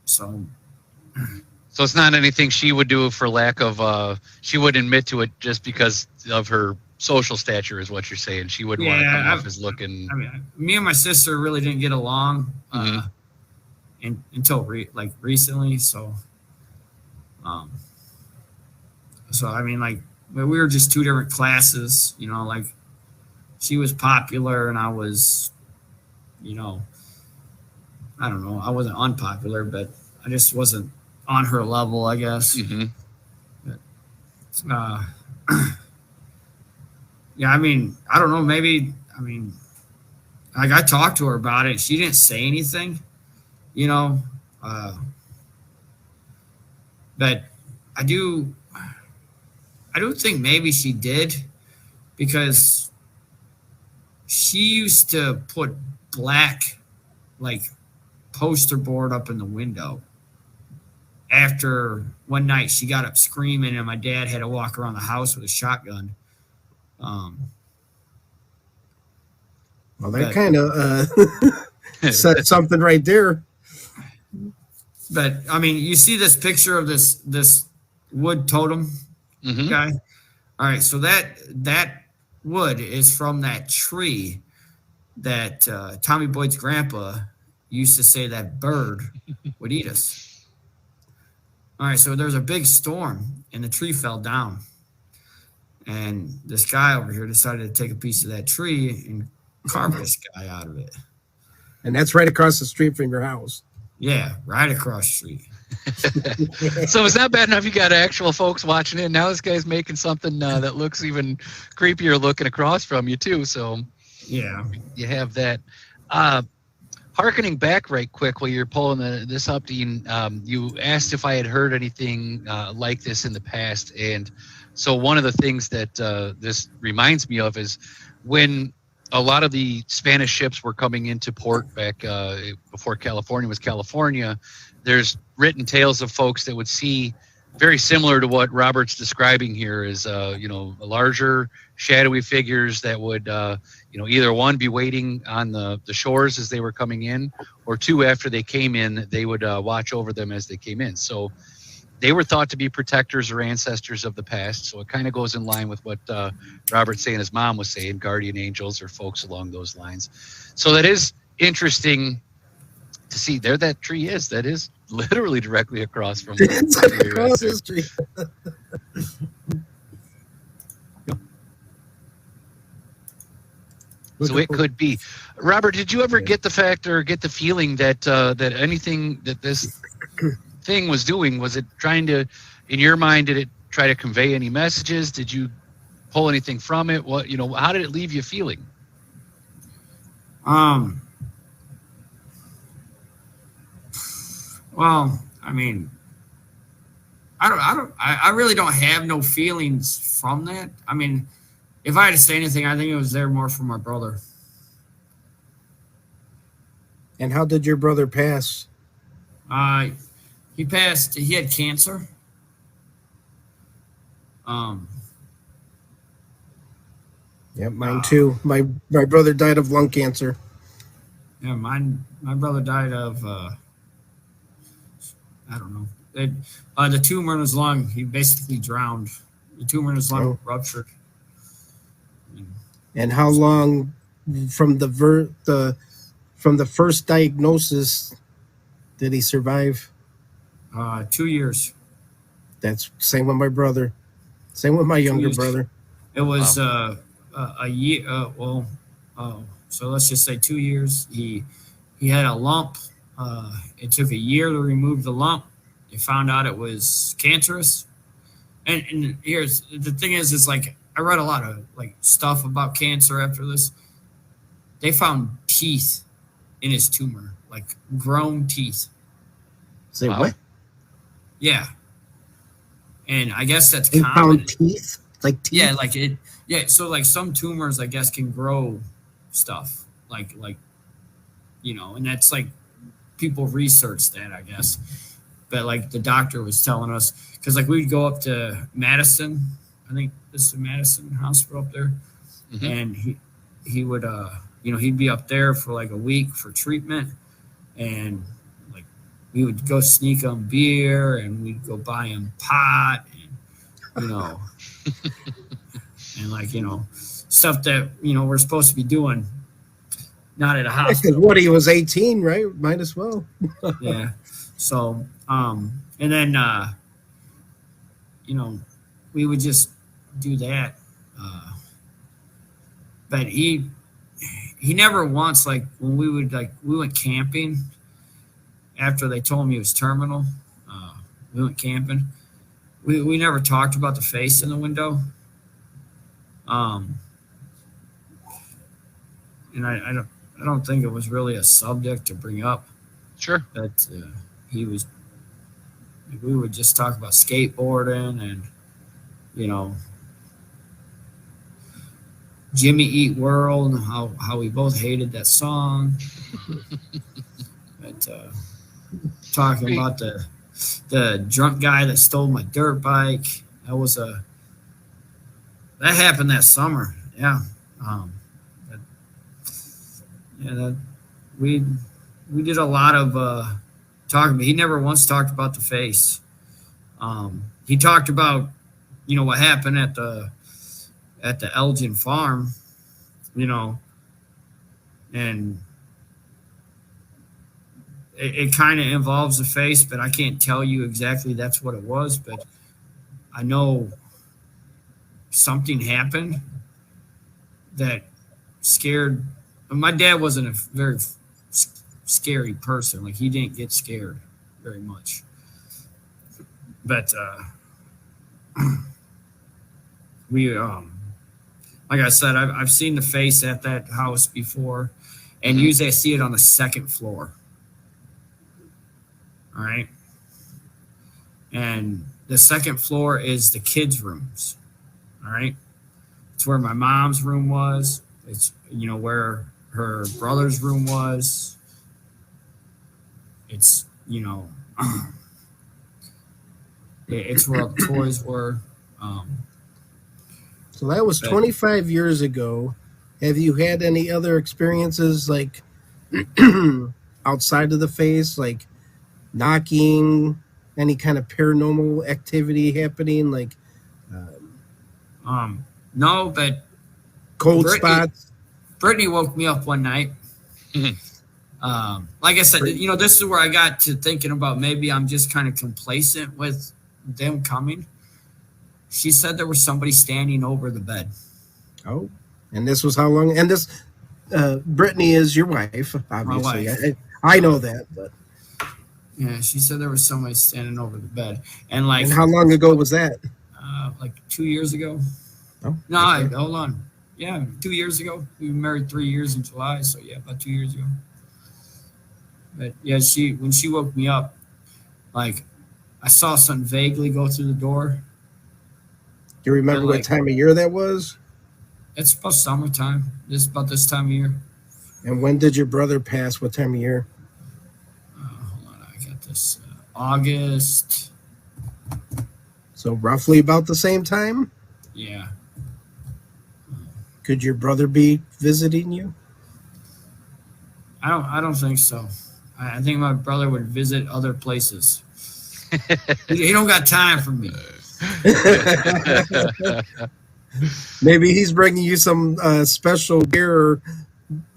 So it's not anything she would do for lack of she would admit to it just because of her social stature, is what you're saying. She wouldn't want to come off as looking. I mean, me and my sister really didn't get along until recently. So I mean, like, but we were just two different classes, you know, like she was popular and I was, you know, I don't know, I wasn't unpopular, but I just wasn't on her level, I guess. Mm-hmm. But, yeah, I mean, I don't know, maybe, I mean, like I talked to her about it. She didn't say anything, you know, but I do think maybe she did, because she used to put black, like, poster board up in the window. After one night she got up screaming and my dad had to walk around the house with a shotgun. Well, that kind of said something right there. But I mean, you see this picture of this wood totem guy. All right, so that wood is from that tree that Tommy Boyd's grandpa used to say that bird would eat us. All right, so there's a big storm and the tree fell down, and this guy over here decided to take a piece of that tree and carve this guy out of it. And that's right across the street from your house. Yeah, right across the street. So it's not bad enough you got actual folks watching it. Now this guy's making something that looks even creepier looking across from you too. So yeah, you have that. Harkening back right quick while you're pulling this up, Dean, you asked if I had heard anything like this in the past. And so one of the things that this reminds me of is when a lot of the Spanish ships were coming into port back before California was California, there's written tales of folks that would see very similar to what Robert's describing here is, larger shadowy figures that would, either one, be waiting on the shores as they were coming in, or two, after they came in, they would watch over them as they came in. So they were thought to be protectors or ancestors of the past. So it kind of goes in line with what Robert's saying his mom was saying, guardian angels or folks along those lines. So that is interesting to see. There that tree is. That is literally directly across from across the street. So it could be. Robert, did you ever get the fact or get the feeling that that anything that this thing was doing, was it trying to, in your mind, did it try to convey any messages? Did you pull anything from it? What, how did it leave you feeling? Well, I mean, I really don't have no feelings from that. I mean, if I had to say anything, I think it was there more for my brother. And how did your brother pass? He passed. He had cancer. Yeah, mine too. My brother died of lung cancer. Yeah, my brother died of I don't know. The tumor in his lung. He basically drowned. The tumor in his lung ruptured. And how long from the first diagnosis did he survive? 2 years. That's same with my brother. Same with my younger brother. It was a year. So let's just say 2 years. He had a lump. It took a year to remove the lump. They found out it was cancerous. And here's the thing is like I read a lot of like stuff about cancer after this. They found teeth in his tumor, like grown teeth. Say what? Yeah. And I guess that's they common. Found teeth? Like teeth? Yeah, like it. Yeah, so like some tumors, I guess, can grow stuff, like and that's like people research that, I guess. But like the doctor was telling us, because like we'd go up to Madison, I think this is Madison Hospital up there, and he would he'd be up there for like a week for treatment, and like we would go sneak him beer and we'd go buy him pot and and like stuff that we're supposed to be doing, not at a hospital. What, he was 18, right? Might as well. Yeah. So and then we would just do that. But he never once, like when we went camping after they told me he was terminal. We went camping. We never talked about the face in the window. And I don't think it was really a subject to bring up. Sure. But we would just talk about skateboarding and, you know, Jimmy Eat World and how we both hated that song. But talking about the drunk guy that stole my dirt bike. That happened that summer. Yeah. We did a lot of talking, but he never once talked about the face. He talked about, you know, what happened at the Elgin farm, you know, and it kind of involves the face, but I can't tell you exactly that's what it was, but I know something happened that scared. My dad wasn't a very scary person. Like, he didn't get scared very much. But we, like I said, I've seen the face at that house before, and usually I see it on the second floor. All right. And the second floor is the kids' rooms. All right. It's where my mom's room was. It's, you know, where her brother's room was. It's, you know, it's where all the toys were. So that was 25 years ago. Have you had any other experiences, like outside of the face, like knocking, any kind of paranormal activity happening, like no, but cold spots? Brittany woke me up one night. Like I said, you know, this is where I got to thinking about maybe I'm just kind of complacent with them coming. She said there was somebody standing over the bed. Oh, and this was how long? And this, Brittany is your wife, obviously. My wife. I know that, but yeah, she said there was somebody standing over the bed, and how long ago was that? Like 2 years ago. Oh, no, okay. Hold on. Yeah, 2 years ago. We were married 3 years in July, so yeah, about 2 years ago. But yeah, when she woke me up, like I saw something vaguely go through the door. Do you remember what time of year that was? It's about summertime. It's about this time of year. And when did your brother pass? What time of year? Hold on, I got this. August. So roughly about the same time? Yeah. Could your brother be visiting you? I don't think so. I think my brother would visit other places. He don't got time for me. Maybe he's bringing you some special beer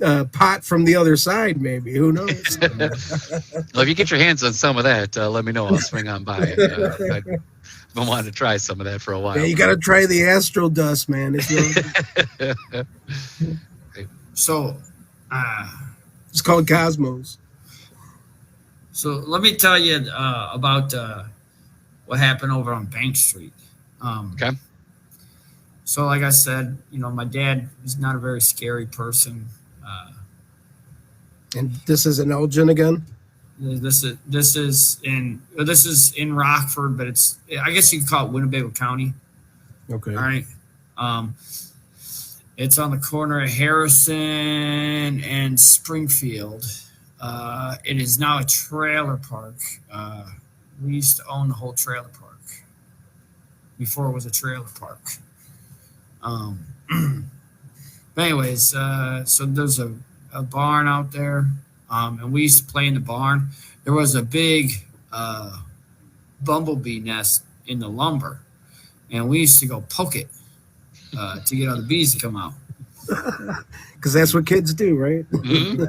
or pot from the other side, maybe. Who knows? Well, if you get your hands on some of that, let me know. I'll swing on by. I've been wanting to try some of that for a while. Yeah, you got to try the Astro Dust, man. So, it's called Cosmos. So let me tell you about what happened over on Bank Street. Okay. So, like I said, you know, my dad is not a very scary person. And this is in Elgin again? This is in Rockford, but it's, I guess you could call it Winnebago County. Okay. All right. It's on the corner of Harrison and Springfield. It is now a trailer park. We used to own the whole trailer park before it was a trailer park. But anyways, so there's a barn out there, and we used to play in the barn. There was a big bumblebee nest in the lumber, and we used to go poke it to get all the bees to come out. Because that's what kids do, right? Mm-hmm.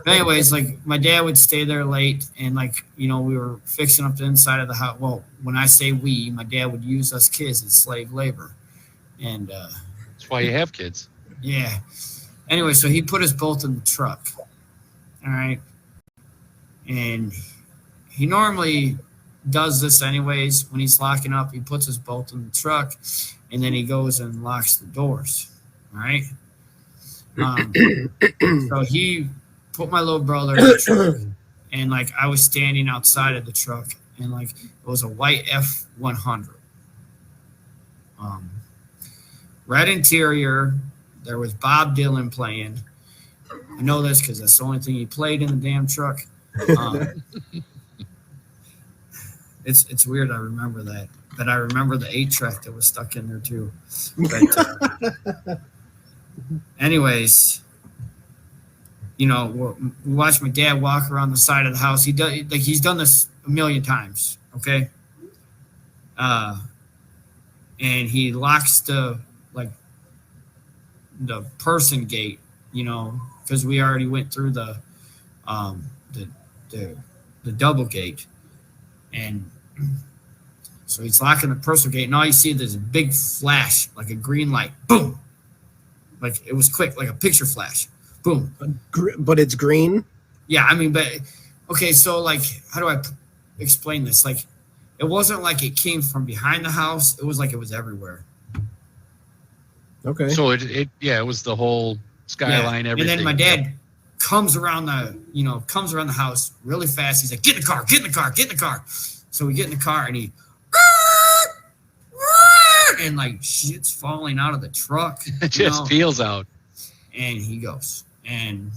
But anyways, like my dad would stay there late, and like, you know, we were fixing up the inside of the house. Well, when I say we, my dad would use us kids as slave labor. And That's why you have kids. yeah. Anyway, so he put us both in the truck. All right. And he normally does this anyways. When he's locking up, he puts us both in the truck, and then he goes and locks the doors. All right. So he put my little brother in the truck, and like I was standing outside of the truck, and like it was a white F100. Red interior. There was Bob Dylan playing. I know this because that's the only thing he played in the damn truck. It's weird. I remember that, but I remember the 8-track that was stuck in there too. But anyways, you know, we watched my dad walk around the side of the house. He's done this a million times. Okay. And he locks the person gate, you know, because we already went through the double gate, and so he's locking the personal gate, and all you see is a big flash, like a green light, boom, like it was quick, like a picture flash, boom. But it's green. Yeah, I mean, but okay, so like, how do I explain this? Like, it wasn't like it came from behind the house; it was like it was everywhere. Okay. So it was the whole skyline, everything. And then my dad comes around the house really fast. He's like, get in the car, get in the car, get in the car. So we get in the car, and he and like shit's falling out of the truck. It just peels out. And he goes, and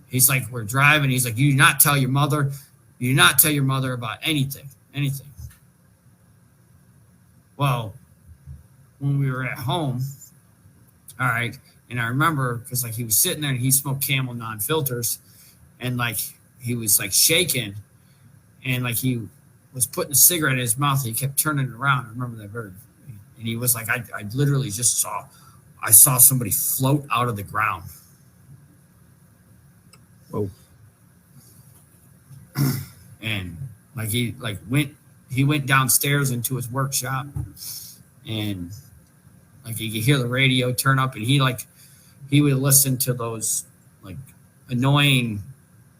he's like, we're driving. He's like, you do not tell your mother. You do not tell your mother about anything. Well, when we were at home, all right, and I remember because like he was sitting there and he smoked Camel non-filters, and like he was like shaking, and like he was putting a cigarette in his mouth. And he kept turning it around. I remember that very, and he was like, I literally just saw somebody float out of the ground. Oh. And like he went downstairs into his workshop, and like you could hear the radio turn up, and he would listen to those like annoying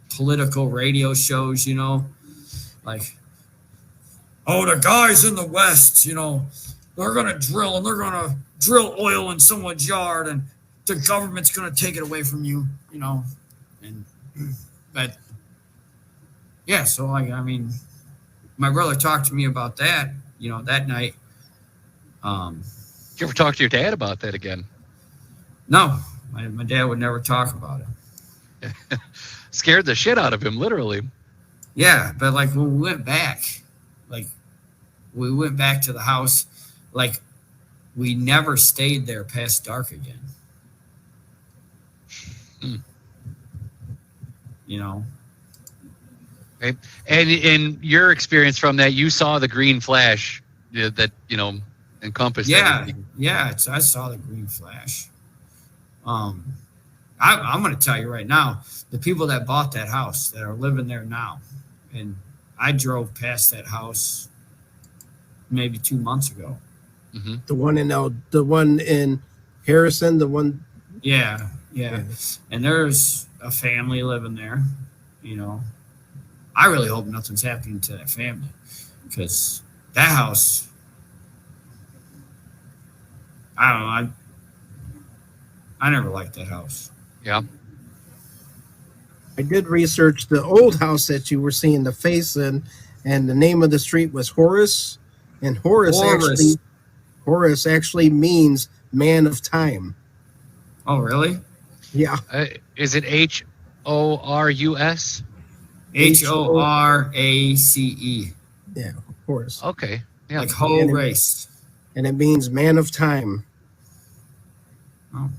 political radio shows, you know, like, oh, the guys in the West, you know, they're gonna drill oil in someone's yard, and the government's gonna take it away from you, you know, but yeah, so like, I mean, my brother talked to me about that, you know, that night. Did you ever talk to your dad about that again? No, my dad would never talk about it. Scared the shit out of him, literally. Yeah, but like when we went back to the house, like we never stayed there past dark again. You know. Okay. And in your experience from that, you saw the green flash that, you know, encompassed everything. Yeah, I saw the green flash. I'm going to tell you right now, the people that bought that house that are living there now, and I drove past that house maybe 2 months ago. Mm-hmm. The one in Harrison, the one. Yeah. And there's a family living there, you know. I really hope nothing's happening to that family, because that house, I don't know, I never liked that house. Yeah. I did research the old house that you were seeing the face in, and the name of the street was Horace, and Horace actually means man of time. Oh, really? Yeah. Is it Horus? Horace. Yeah, Horace. Okay. Yeah. Like whole race. And it means man of time. Oh.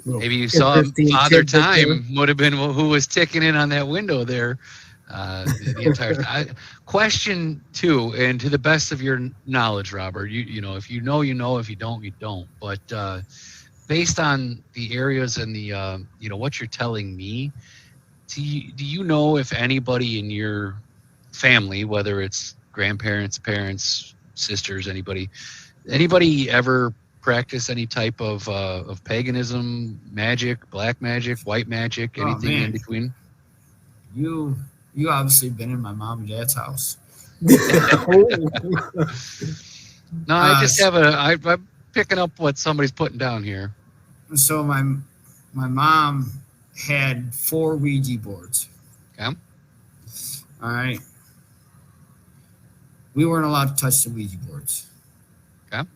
Maybe you saw Father Time would have been who was ticking in on that window there the entire time. Question 2, and to the best of your knowledge, Robert, you know, if you know, you know, if you don't, you don't. But based on the areas and the, you know, what you're telling me, do you know if anybody in your family, whether it's grandparents, parents, sisters, anybody, Anybody ever practice any type of paganism, magic, black magic, white magic, Oh anything in man, between? you obviously been in my mom and dad's house. No, I just have I'm picking up what somebody's putting down here. So my mom had 4 Ouija boards. Okay. All right. We weren't allowed to touch the Ouija boards. Okay.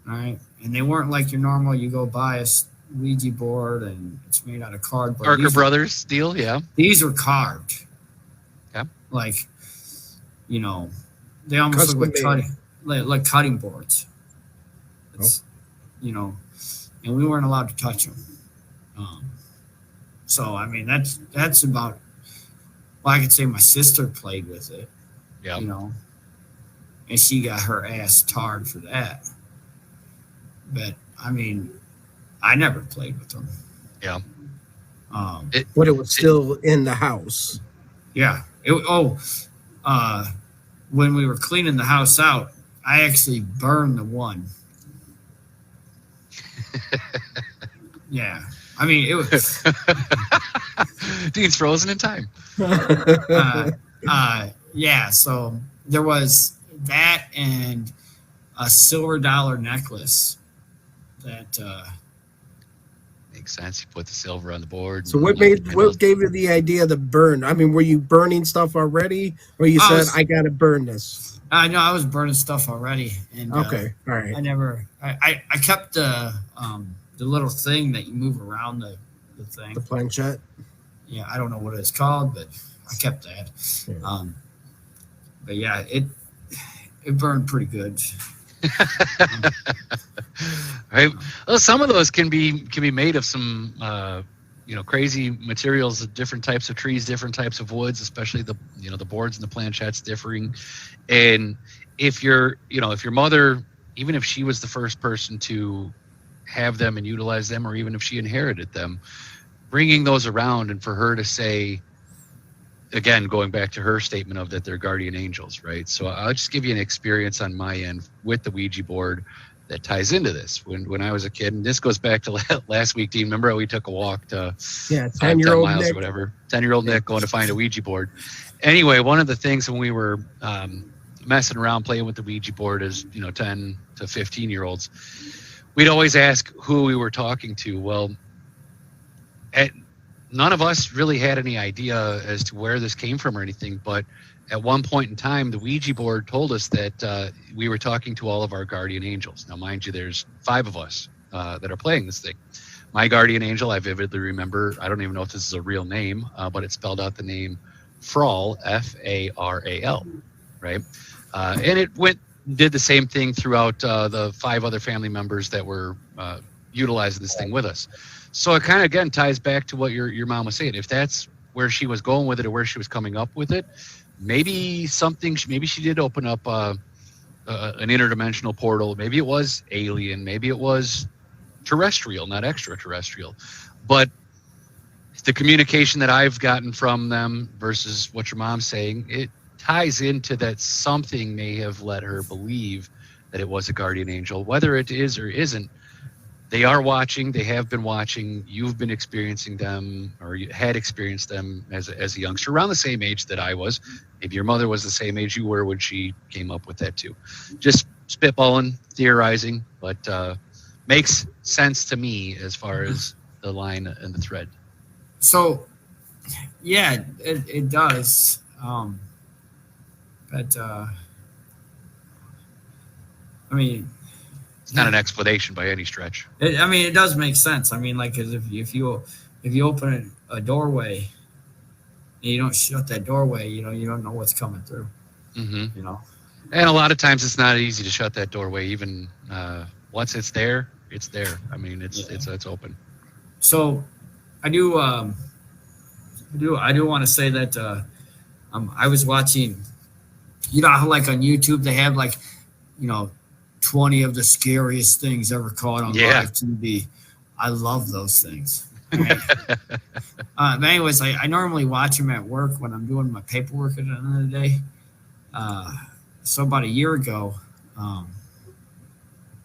All right. And they weren't like your normal, you go buy a Ouija board and it's made out of cardboard. Parker Brothers deal, yeah. These were carved. Okay. Like, they almost look like cutting boards. It's, and we weren't allowed to touch them. So, I mean, that's about, well, I could say my sister played with it. Yeah. And she got her ass tarred for that. But, I mean, I never played with them. Yeah. But it was still in the house. Yeah. When we were cleaning the house out, I actually burned the one. Yeah. I mean, it was. Dean's frozen in time. Yeah. So there was that and a silver dollar necklace that. Makes sense. You put the silver on the board. So what gave you the idea to burn? I mean, were you burning stuff already, or you said I got to burn this? I know I was burning stuff already, and okay, all right. I kept the little thing that you move around the thing. The planchette. Yeah, I don't know what it's called, but I kept that. Yeah. But yeah, it burned pretty good. Right. Well, some of those can be made of some crazy materials, different types of trees, different types of woods, especially the boards and the planchettes differing. And if your mother, even if she was the first person to have them and utilize them, or even if she inherited them, bringing those around and for her to say, again, going back to her statement of that they're guardian angels, right? So I'll just give you an experience on my end with the Ouija board that ties into this. When I was a kid, and this goes back to last week, Dean, remember how we took a walk to 10-year-old miles Nick. or whatever, 10-year-old Nick going to find a Ouija board. Anyway, one of the things when we were messing around playing with the Ouija board as 10 to 15-year-olds, we'd always ask who we were talking to. Well, none of us really had any idea as to where this came from or anything, but at one point in time, the Ouija board told us that we were talking to all of our guardian angels. Now, mind you, there's 5 of us that are playing this thing. My guardian angel, I vividly remember, I don't even know if this is a real name, but it spelled out the name Fral, F-A-R-A-L, right? And it did the same thing throughout the 5 other family members that were utilizing this thing with us. So it kind of, again, ties back to what your mom was saying. If that's where she was going with it or where she was coming up with it, maybe she did open up an interdimensional portal. Maybe it was alien. Maybe it was terrestrial, not extraterrestrial. But the communication that I've gotten from them versus what your mom's saying, it ties into that something may have led her believe that it was a guardian angel. Whether it is or isn't, they are watching. They have been watching. You've been experiencing them, or you had experienced them as a youngster, around the same age that I was. Maybe your mother was the same age you were when she came up with that too. Just spitballing, theorizing, but makes sense to me as far as the line and the thread. So, yeah, it does. But I mean, it's not an explanation by any stretch. It does make sense. I mean, like, 'cause if you open a doorway and you don't shut that doorway, you don't know what's coming through. Mm-hmm. And a lot of times it's not easy to shut that doorway. Even once it's there, it's there. I mean, it's open. So, I do want to say that I was watching. How like on YouTube they have 20 of the scariest things ever caught on live TV. I love those things. Right? But anyways, I normally watch them at work when I'm doing my paperwork at the end of the day. So about a year ago,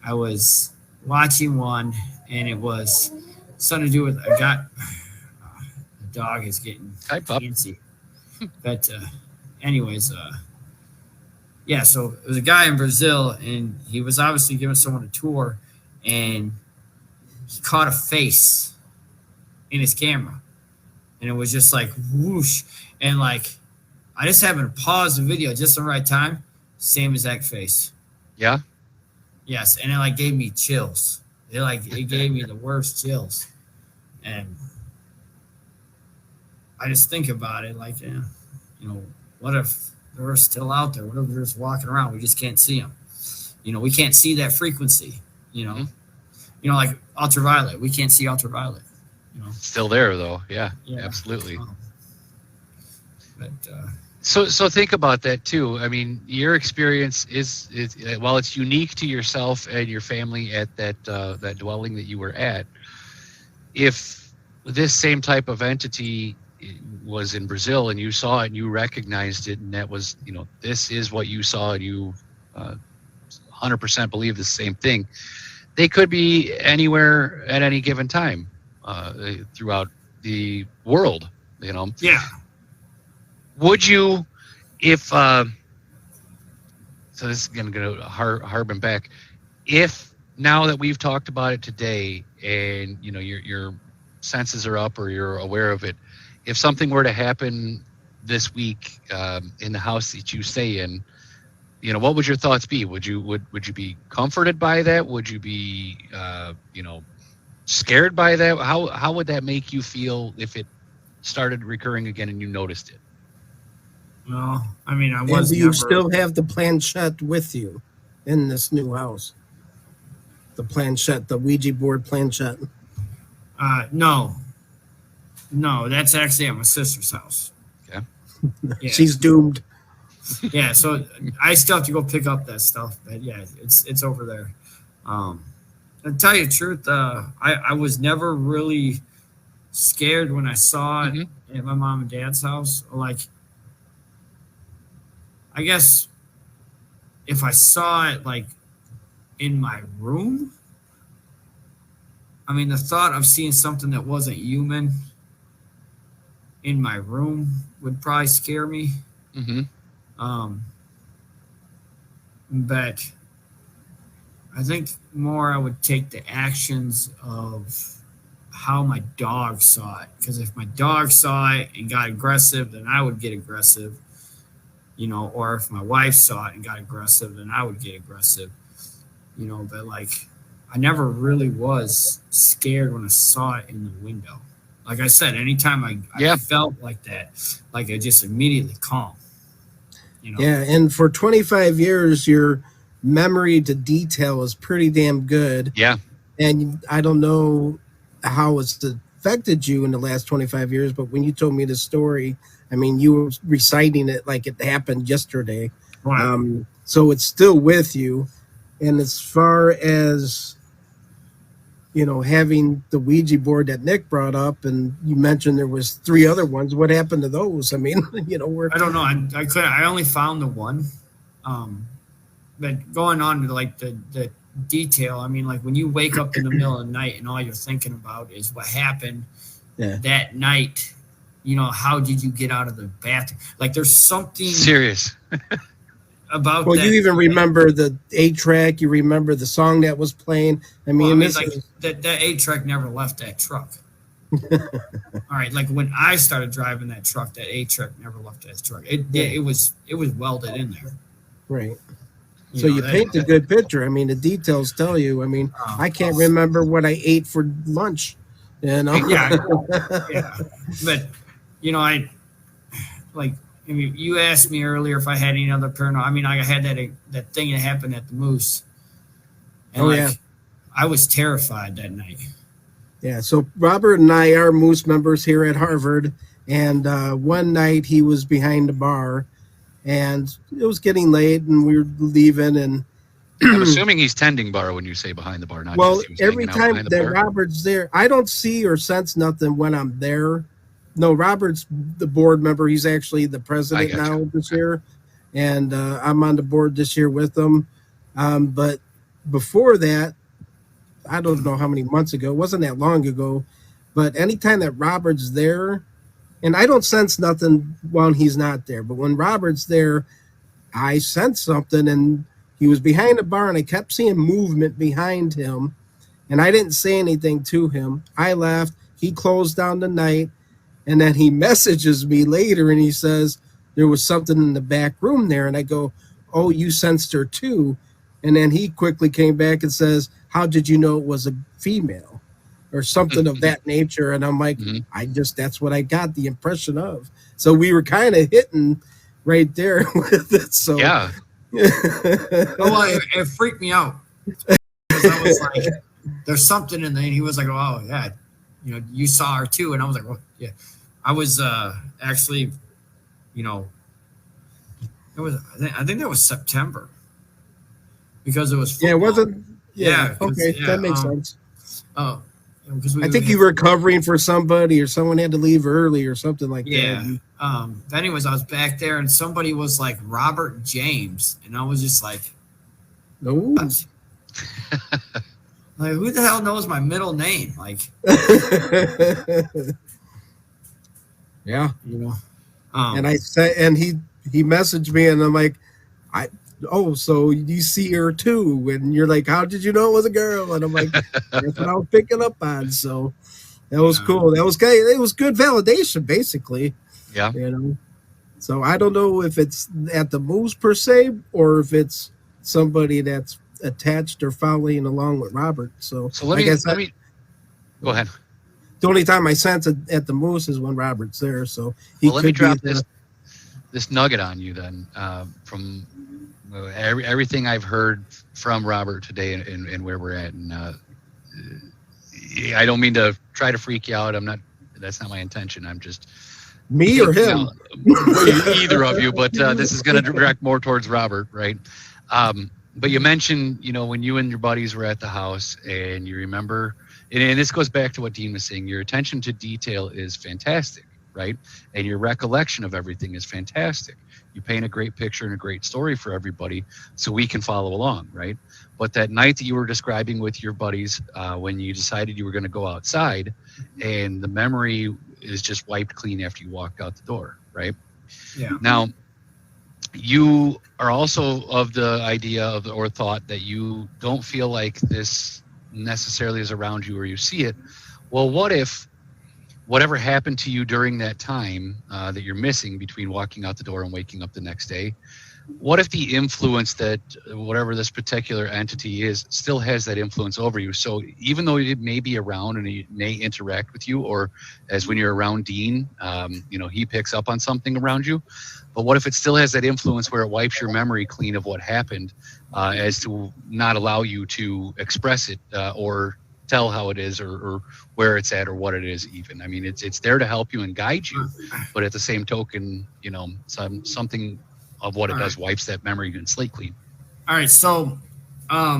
I was watching one, and it was something to do with the dog is getting Hi, pup. fancy. But anyways, yeah. So it was a guy in Brazil, and he was obviously giving someone a tour, and he caught a face in his camera, and it was just like whoosh, and like I just happened to pause the video just the right time. Same exact face. Yeah. Yes, and it like gave me chills. It gave me the worst chills, and I just think about it like, yeah, what if they're still out there? What if they're just walking around? We just can't see them. We can't see that frequency. Like ultraviolet. We can't see ultraviolet. Still there though. Yeah. Absolutely. But So think about that too. I mean, your experience is while it's unique to yourself and your family at that dwelling that you were at. If this same type of entity was in Brazil and you saw it and you recognized it, and that was, this is what you saw, and you 100% believe the same thing, they could be anywhere at any given time throughout the world. Yeah. Would you, if so this is going to harken back, if now that we've talked about it today, and your senses are up or you're aware of it, if something were to happen this week in the house that you stay in, what would your thoughts be? Would you be comforted by that? Would you be scared by that? How would that make you feel if it started recurring again and you noticed it? Well, I mean, I And was do you never. still have the planchette with you in this new house? The planchette, the Ouija board planchette. No, that's actually at my sister's house. Okay. Yeah. She's doomed. Yeah, so I still have to go pick up that stuff, but yeah, it's over there. To tell you the truth, I was never really scared when I saw it at my mom and dad's house. Like, I guess if I saw it like in my room, I mean, the thought of seeing something that wasn't human in my room would probably scare me. But I think more I would take the actions of how my dog saw it. Because if my dog saw it and got aggressive, then I would get aggressive. Or if my wife saw it and got aggressive, then I would get aggressive. But like, I never really was scared when I saw it in the window. Like I said, anytime I felt like that, like I just immediately calm. Yeah, and for 25 years, your memory to detail is pretty damn good. Yeah. And I don't know how it's affected you in the last 25 years, but when you told me the story, I mean, you were reciting it like it happened yesterday. Right. So it's still with you. And as far as, having the Ouija board that Nick brought up, and you mentioned there was 3 other ones, what happened to those? I mean, I don't know. I only found the one. But going on to like the detail, I mean, like when you wake up in the middle of the night and all you're thinking about is what happened that night, how did you get out of the bathroom? Like there's something serious about that. You even remember the 8-track, you remember the song that was playing. I mean, that 8-track never left that truck. All right, like when I started driving that truck, that 8-track never left that truck. It was welded in there. Right. So you paint a good picture. I mean, the details tell you. I mean, I can't remember what I ate for lunch. Yeah. But I mean, you asked me earlier if I had any other paranormal. I mean, I had that thing that happened at the Moose. And I was terrified that night. Yeah. So Robert and I are Moose members here at Harvard, and one night he was behind the bar. And it was getting late, and we were leaving. And I'm assuming he's tending bar when you say behind the bar. Not well, just he was every hanging out time behind the that bar. Robert's there, I don't see or sense nothing when I'm there. No, Robert's the board member. He's actually the president now this year, and I'm on the board this year with him. But before that, I don't know how many months ago, it wasn't that long ago, but anytime that Robert's there, and I don't sense nothing while he's not there, but when Robert's there, I sensed something, and he was behind the bar, and I kept seeing movement behind him, and I didn't say anything to him. I left. He closed down the night, and then he messages me later, and he says there was something in the back room there, and I go, "Oh, you sensed her too," and then he quickly came back and says, "How did you know it was a female?" Or something of that nature, and I'm like, that's what I got the impression of. So we were kind of hitting right there with it. So Yeah. Well, it freaked me out because I was like, "There's something in there." And he was like, "Oh yeah, you saw her too." And I was like, "Well, yeah." I was actually, it was. I think that was September because it was football. yeah, it wasn't. Yeah, Okay, yeah, that makes sense. Oh, because I think you were covering for somebody, or someone had to leave early, or something like Yeah. that. Anyways, I was back there, and somebody was like Robert James, and I was just like, No. "What?" Like, who the hell knows my middle name? Like, Yeah, Um, and I said, and he messaged me, and I'm like, so you see her too, and you're like, how did you know it was a girl? And I'm like, that's what I was picking up on. So that was cool. That was good. It was good validation, basically. Yeah. So I don't know if it's at the moose per se, or if it's somebody that's attached or following along with Robert. So let me go ahead. The only time I sense it at the moose is when Robert's there. So let me drop this nugget on you then, from everything I've heard from Robert today and where we're at. And I don't mean to try to freak you out. That's not my intention. I'm just me or him, either of you. But this is going to direct more towards Robert, right? But you mentioned, when you and your buddies were at the house, and you remember, and this goes back to what Dean was saying. Your attention to detail is fantastic, right? And your recollection of everything is fantastic. You paint a great picture and a great story for everybody, so we can follow along, right? But that night that you were describing with your buddies, when you decided you were going to go outside, and the memory is just wiped clean after you walked out the door, right? Yeah. Now, you are also of the idea or thought that you don't feel like this necessarily is around you or you see it. Well, what if whatever happened to you during that time that you're missing between walking out the door and waking up the next day, what if the influence that whatever this particular entity is still has that influence over you? So even though it may be around and it may interact with you, or as when you're around Dean, he picks up on something around you, but what if it still has that influence where it wipes your memory clean of what happened, as to not allow you to express it, or tell how it is, or where it's at, or what it is even? I mean, it's there to help you and guide you, but at the same token, something of what it does wipes that memory and slate clean. All right, so I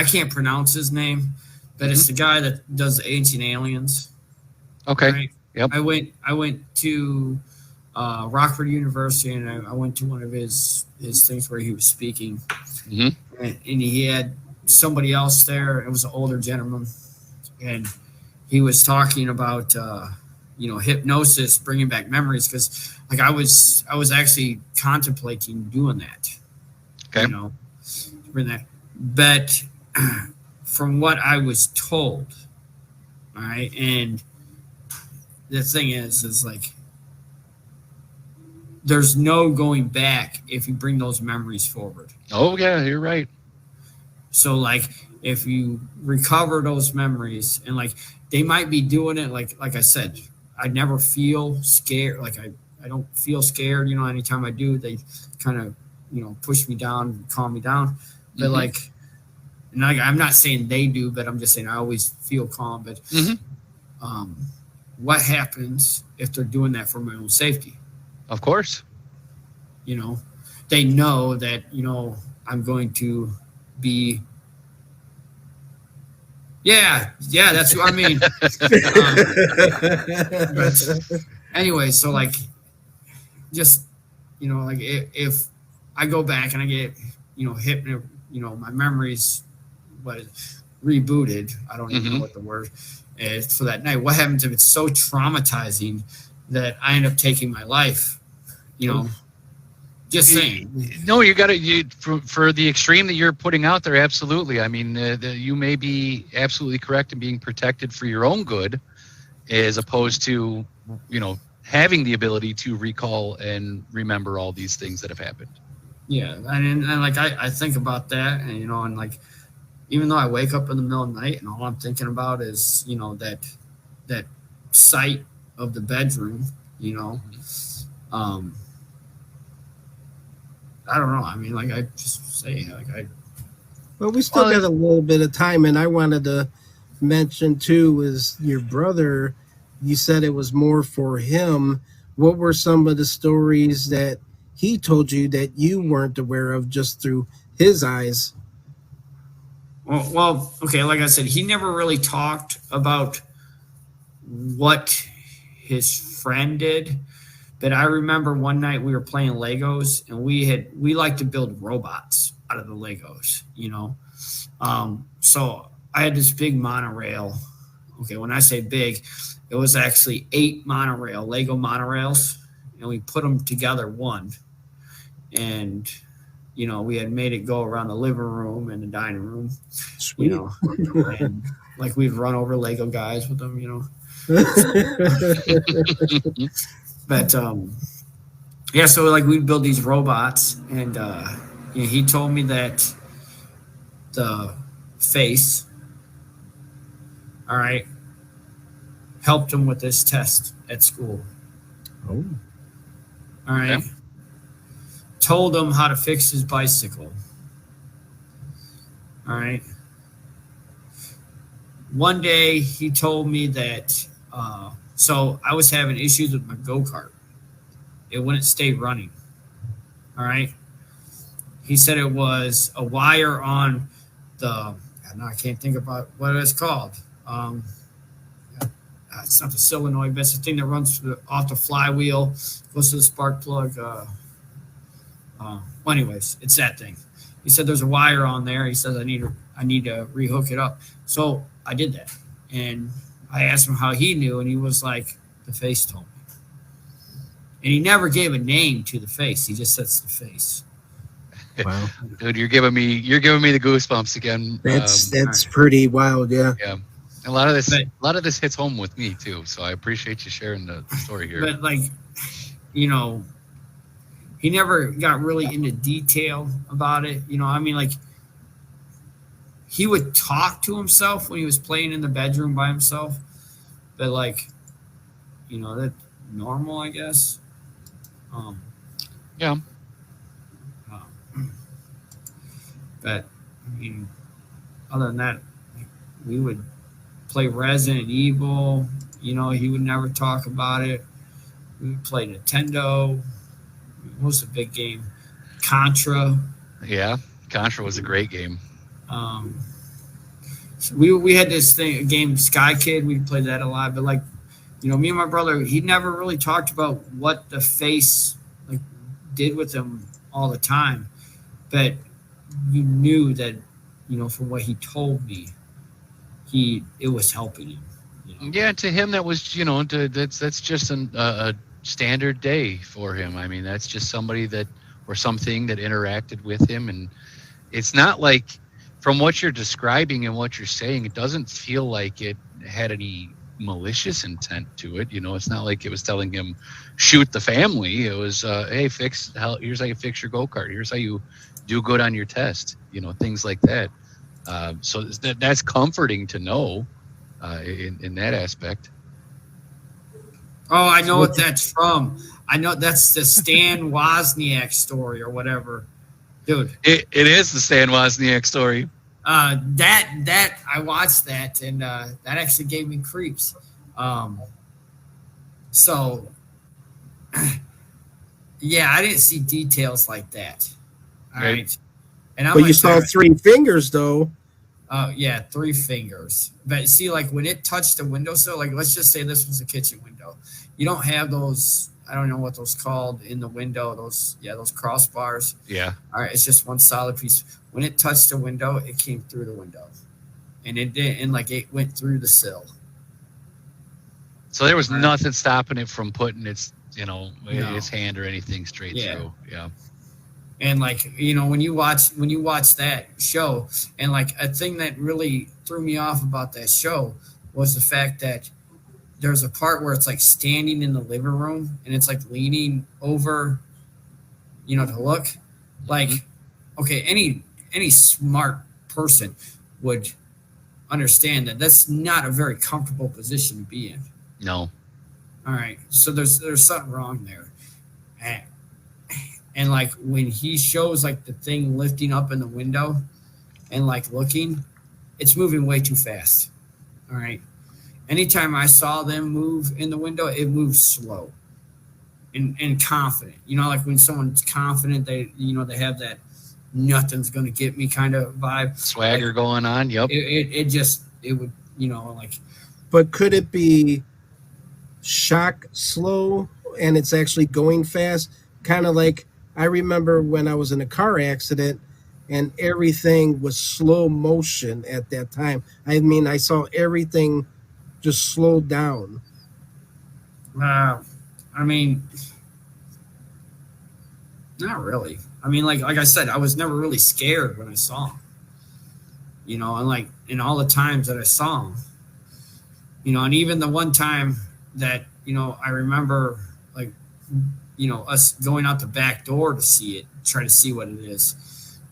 can't pronounce his name, but it's the guy that does Ancient Aliens. Okay. Right? Yep. I went to Rockford University, and I went to one of his things where he was speaking, and he had somebody else there. It was an older gentleman, and he was talking about hypnosis, bringing back memories, because like I was actually contemplating doing that. Okay. Bring that, but from what I was told, all right, and the thing is like there's no going back if you bring those memories forward. Oh yeah, you're right. So like if you recover those memories, and like they might be doing it like I said, I never feel scared. Like I don't feel scared, anytime I do, they kind of, push me down, calm me down. But and I'm not saying they do, but I'm just saying I always feel calm. But what happens if they're doing that for my own safety? Of course. They know that, I'm going to be. Yeah, that's what I mean. But anyway, so like, just, like if I go back and I get, hit, my memories, rebooted. I don't even know what the word is for that night. What happens if it's so traumatizing that I end up taking my life? Just saying. No, you got to for the extreme that you're putting out there. Absolutely. I mean, you may be absolutely correct in being protected for your own good, as opposed to, having the ability to recall and remember all these things that have happened. Yeah, and like I think about that, and and like, even though I wake up in the middle of the night and all I'm thinking about is that sight of the bedroom, I don't know. I mean, like I just say, Well, we still got a little bit of time, and I wanted to mention too is your brother. You said it was more for him. What were some of the stories that he told you that you weren't aware of just through his eyes? Well, okay. Like I said, he never really talked about what his friend did. But I remember one night we were playing Legos, and we like to build robots out of the Legos, So I had this big monorail. Okay, when I say big, it was actually 8 Lego monorails, and we put them together one. And we had made it go around the living room and the dining room. Sweet. And like we'd run over Lego guys with them, But so like we'd build these robots, and he told me that the face, all right, helped him with this test at school. Oh. All right. Yeah. Told him how to fix his bicycle. All right. One day he told me that so I was having issues with my go-kart. It wouldn't stay running. All right. He said it was a wire on I can't think about what it's called. It's not the solenoid, but it's the thing that runs off the flywheel, goes to the spark plug. Anyways, it's that thing. He said there's a wire on there. He says I need to rehook it up. So I did that, and I asked him how he knew, and he was like, the face told me. And he never gave a name to the face. He just said it's the face. Wow, dude, you're giving me the goosebumps again. That's pretty wild, yeah. Yeah, a lot of this hits home with me too. So I appreciate you sharing the story here. But like, he never got really into detail about it. I mean, like, he would talk to himself when he was playing in the bedroom by himself. But like, that's normal, I guess. Yeah. But I mean, other than that, we would play Resident Evil. He would never talk about it. We would play Nintendo. What was a big game? Contra. Yeah, Contra was a great game. So we had this game, Sky Kid. We played that a lot. But like, me and my brother, he never really talked about what the face like did with him all the time. But you knew that, from what he told me, it was helping him. Yeah, to him that was, that's just a standard day for him. I mean, that's just somebody or something that interacted with him, and it's not like, from what you're describing and what you're saying, it doesn't feel like it had any malicious intent to it. It's not like it was telling him shoot the family. It was hey, here's how you fix your go-kart, here's how you do good on your test, things like that. So that's comforting to know in that aspect. Oh, I know what that's from. I know that's the Stan Wozniak story or whatever. Dude. It is the Stan Wozniak story. That I watched that, and that actually gave me creeps. So yeah, I didn't see details like that. All right. And but you saw 3 fingers though. Oh yeah, 3 fingers. But see, like when it touched the windowsill, like let's just say this was a kitchen window. You don't have those I don't know what those called in the window. Those crossbars. Yeah. All right, it's just one solid piece. When it touched the window, it came through the window, and it did, and like it went through the sill. So there was Right. nothing stopping it from putting its, No. its hand or anything straight Yeah. through. Yeah. And like, when you watch that show, and like a thing that really threw me off about that show was the fact that there's a part where it's like standing in the living room and it's like leaning over, to look. Like, okay, any smart person would understand that that's not a very comfortable position to be in. No. All right, so there's something wrong there. And like when he shows like the thing lifting up in the window and like looking, it's moving way too fast. All right. Anytime I saw them move in the window, it moves slow and confident. Like when someone's confident, they have that nothing's going to get me kind of vibe. Swagger going on. Yep. It would, like. But could it be shock slow and it's actually going fast? Kind of like I remember when I was in a car accident and everything was slow motion at that time. I mean, I saw everything just slow down. I mean, not really. I mean, like I said, I was never really scared when I saw him. And like in all the times that I saw him, and even the one time that I remember like us going out the back door to see it, try to see what it is.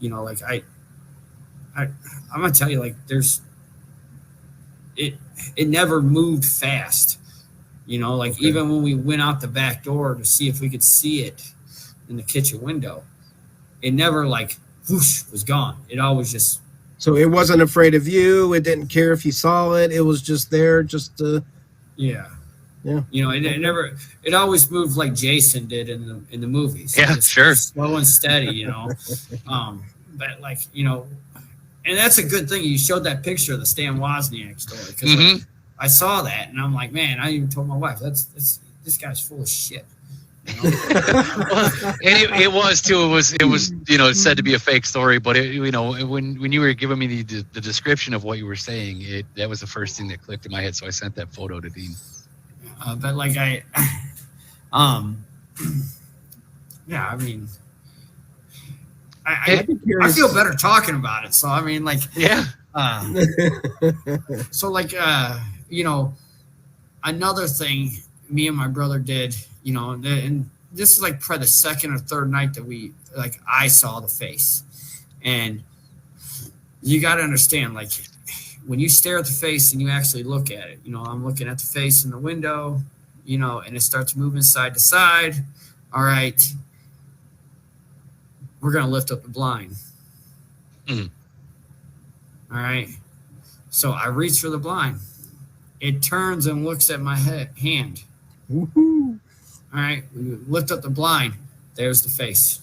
Like I'm gonna tell you, like it never moved fast. Like Okay. even when we went out the back door to see if we could see it in the kitchen window, it never like whoosh was gone. It always just. So it wasn't afraid of you. It didn't care if you saw it. It was just there, just to. Yeah. Yeah. It never. It always moved like Jason did in the movies. Yeah, Just sure. slow and steady. But like and that's a good thing. You showed that picture of the Stan Wozniak story because like, I saw that and I'm like, man, I even told my wife that's this guy's full of shit. Well, and it was too. It was said to be a fake story, but when you were giving me the description of what you were saying, that was the first thing that clicked in my head. So I sent that photo to Dean. But like yeah, I mean, I feel better talking about it. So I mean, like, yeah. So like, another thing me and my brother did, and this is like probably the second or third night that I saw the face, and you got to understand, like, when you stare at the face and you actually look at it, I'm looking at the face in the window, and it starts moving side to side. All right, we're going to lift up the blind. Mm. All right. So I reach for the blind. It turns and looks at my hand. Woohoo. All right. We lift up the blind. There's the face.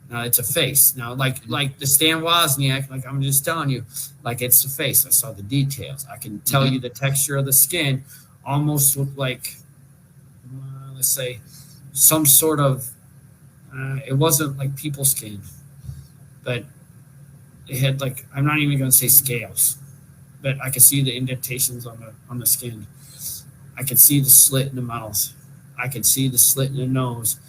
Now it's a face. Now, like the Stan Wozniak, like I'm just telling you, like it's the face. I saw the details. I can tell you the texture of the skin almost looked like, let's say, some sort of, it wasn't like people skin, but it had like, I'm not even going to say scales, but I could see the indentations on the skin. I could see the slit in the mouth. I could see the slit in the nose.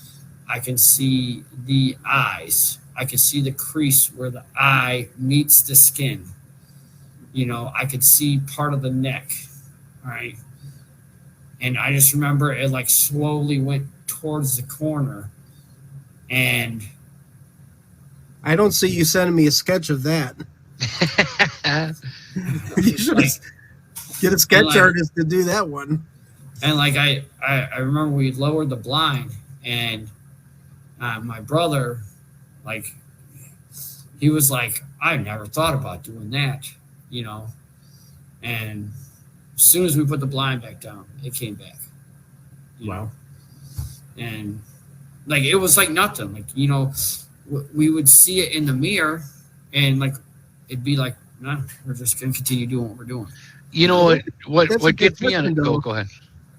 I can see the eyes. I could see the crease where the eye meets the skin. I could see part of the neck. All right. And I just remember it like slowly went towards the corner. And I don't see you sending me a sketch of that. You should get a sketch artist to do that one. And like I remember we lowered the blind, and my brother, like, he was like, I never thought about doing that, and as soon as we put the blind back down, it came back. Wow. And like it was like nothing. Like, we would see it in the mirror, and like it'd be like, no, we're just gonna continue doing what we're doing. What gets me on it? Go ahead.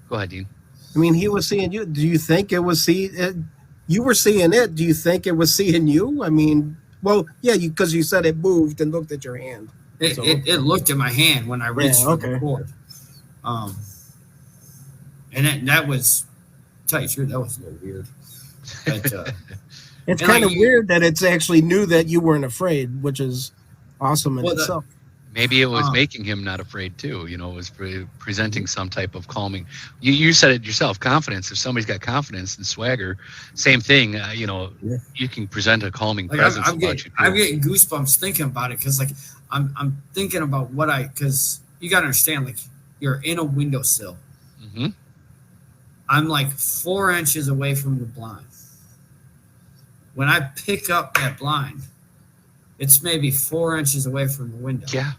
Go ahead, Dean. I mean, he was seeing you. Do you think it was you were seeing it? Do you think it was seeing you? I mean, well, yeah, because you said it moved and looked at your hand. It looked at my hand when I reached for the cord. And that was, to tell you the truth, that was a little weird. But it's kind of weird that it's actually knew that you weren't afraid, which is awesome in itself. Maybe it was making him not afraid too. You know, it was presenting some type of calming. You said it yourself, confidence. If somebody's got confidence and swagger, same thing. You can present a calming presence. I'm getting goosebumps thinking about it because, like, I'm thinking about because you got to understand, like, you're in a windowsill. Mm-hmm. I'm like 4 inches away from the blind. When I pick up that blind, it's maybe 4 inches away from the window. Yeah.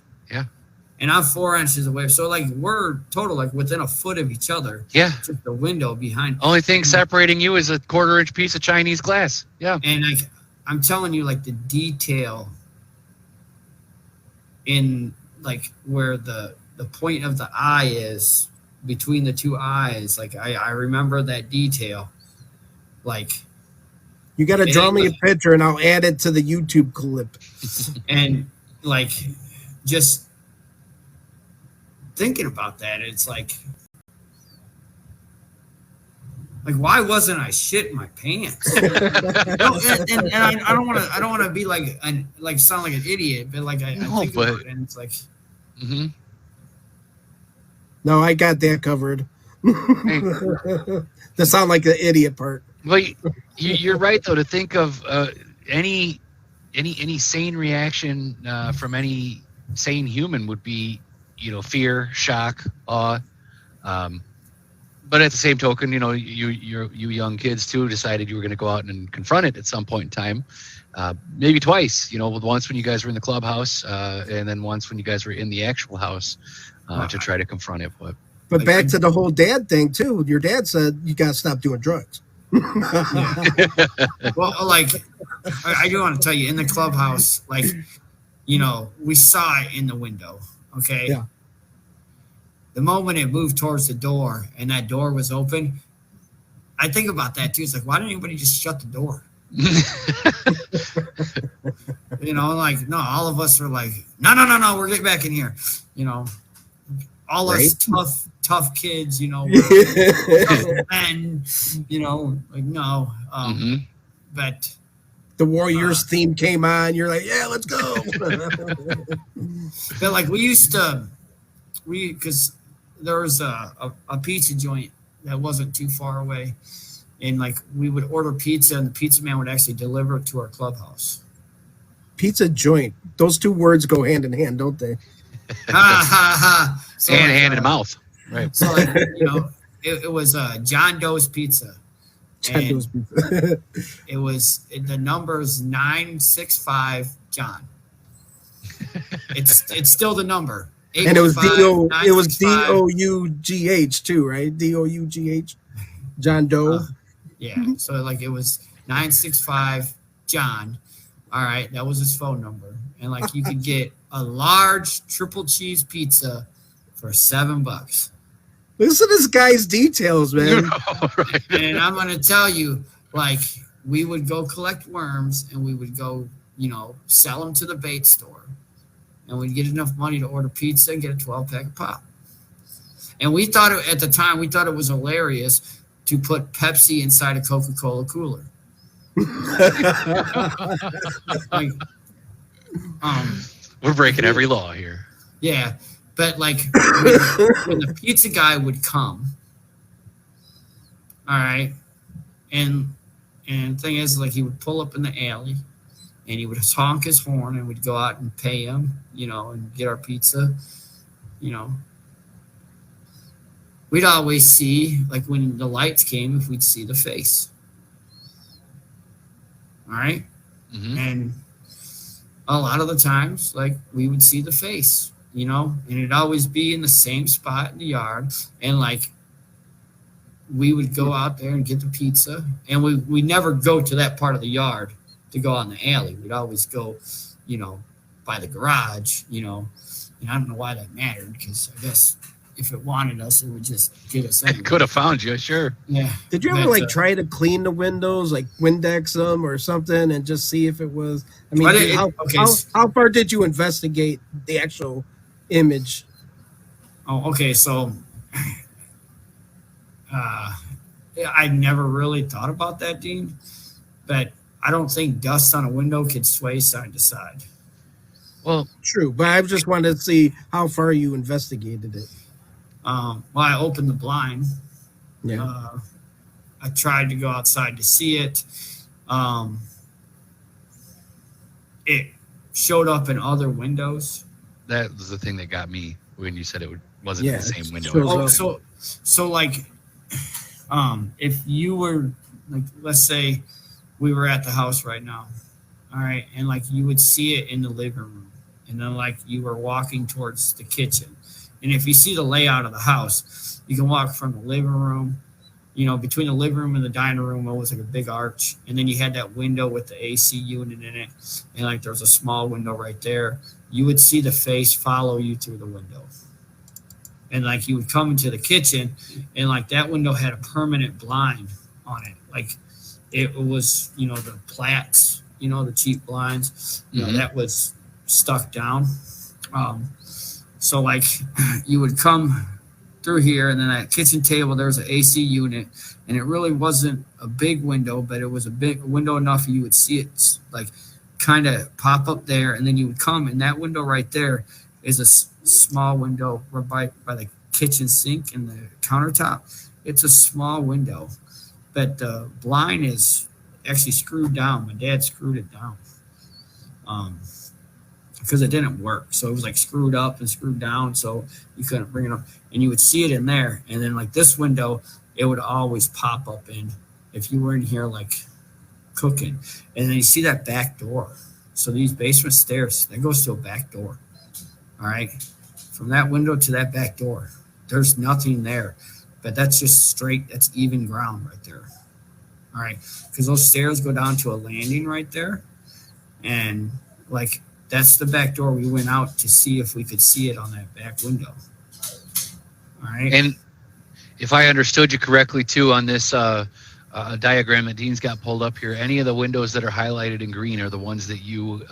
And I'm 4 inches away. So, like, we're total, like, within a foot of each other. Yeah. Just the window behind. Only thing separating you is a 1/4-inch piece of Chinese glass. Yeah. And, like, I'm telling you, like, the detail in, like, where the point of the eye is between the two eyes. Like, I remember that detail. Like, you got to draw me a picture and I'll add it to the YouTube clip. And, like, just thinking about that, it's like why wasn't I shitting my pants? And I don't want to be like sound like an idiot, but like I think about it, and it's like, mm-hmm. No, I got that covered. That sound like the idiot part. Well, you're right though, to think of any sane reaction from any sane human would be, fear, shock, awe. But at the same token, you young kids too decided you were going to go out and confront it at some point in time, maybe twice. Once when you guys were in the clubhouse, and then once when you guys were in the actual house to try to confront it. But back to the whole dad thing too. Your dad said you got to stop doing drugs. Well, like, I do want to tell you, in the clubhouse, like, we saw it in the window. Okay. Yeah. The moment it moved towards the door and that door was open, I think about that too. It's like, why didn't anybody just shut the door? Like, no, all of us are like, no, we're getting back in here. All us tough kids, tough men, like, no. Mm-hmm. But the Warriors theme came on. You're like, yeah, let's go. But like because there was a pizza joint that wasn't too far away, and like we would order pizza and the pizza man would actually deliver it to our clubhouse. Pizza joint. Those two words go hand in hand, don't they? Ha ha ha. So hand in mouth. Right. So like, it was John Doe's Pizza. John Doe's Pizza. It was the number's 965 John. It's still the number. And it was DOUGH too, right? DOUGH. John Doe. Yeah. So like it was 965 John. All right, that was his phone number. And like you could get a large triple cheese pizza for $7. Listen to this guy's details, man. Right. And I'm gonna tell you, like, we would go collect worms and we would go, sell them to the bait store. And we'd get enough money to order pizza and get a 12-pack of pop. And we thought at the time it was hilarious to put Pepsi inside a Coca-Cola cooler. Like, we're breaking every law here. Yeah, but like when the pizza guy would come, all right, and the thing is, like, he would pull up in the alley. And he would honk his horn, and we'd go out and pay him, and get our pizza, We'd always see, like, when the lights came, if we'd see the face. All right? Mm-hmm. And a lot of the times, like, we would see the face, and it'd always be in the same spot in the yard. And, like, we would go out there and get the pizza. And we never go to that part of the yard to go on the alley. We'd always go, by the garage, and I don't know why that mattered, because I guess if it wanted us, it would just get us in. It could have found you, sure. Yeah. Did you ever But, like try to clean the windows, like Windex them or something, and just see if it was? I mean, But how far did you investigate the actual image? Oh, okay. So, I never really thought about that, Dean. But I don't think dust on a window could sway side to side. Well, True, but I just wanted to see how far you investigated it. Well, I opened the blind. Yeah. I tried to go outside to see it. It showed up in other windows. that was the thing that got me when you said wasn't Yeah, the same window. shows Oh, up. so like, if you were like, let's say we were at the house right now, all right, and like you would see it in the living room, and then like you were walking towards the kitchen, and if you see the layout of the house, you can walk from the living room, between the living room and the dining room, it was like a big arch, and then you had that window with the AC unit in it, and like there's a small window right there. You would see the face follow you through the window. And like you would come into the kitchen, and like that window had a permanent blind on it. Like it was, the plats, the cheap blinds, that was stuck down. So like you would come through here, and then that kitchen table, there's an AC unit, and it really wasn't a big window, but it was a big window enough you would see it like kind of pop up there, and then you would come, and that window right there is a small window right by the kitchen sink and the countertop. It's a small window, but the blind is actually screwed down. My dad screwed it down because it didn't work. So it was like screwed up and screwed down, so you couldn't bring it up. And you would see it in there. And then like this window, it would always pop up in if you were in here like cooking. And then you see that back door. So these basement stairs, that goes to a back door. All right. From that window to that back door, there's nothing there. But that's just straight, that's even ground right there. All right. Because those stairs go down to a landing right there. And like that's the back door. We went out to see if we could see it on that back window. All right. And if I understood you correctly too on this diagram that Dean's got pulled up here, any of the windows that are highlighted in green are the ones that you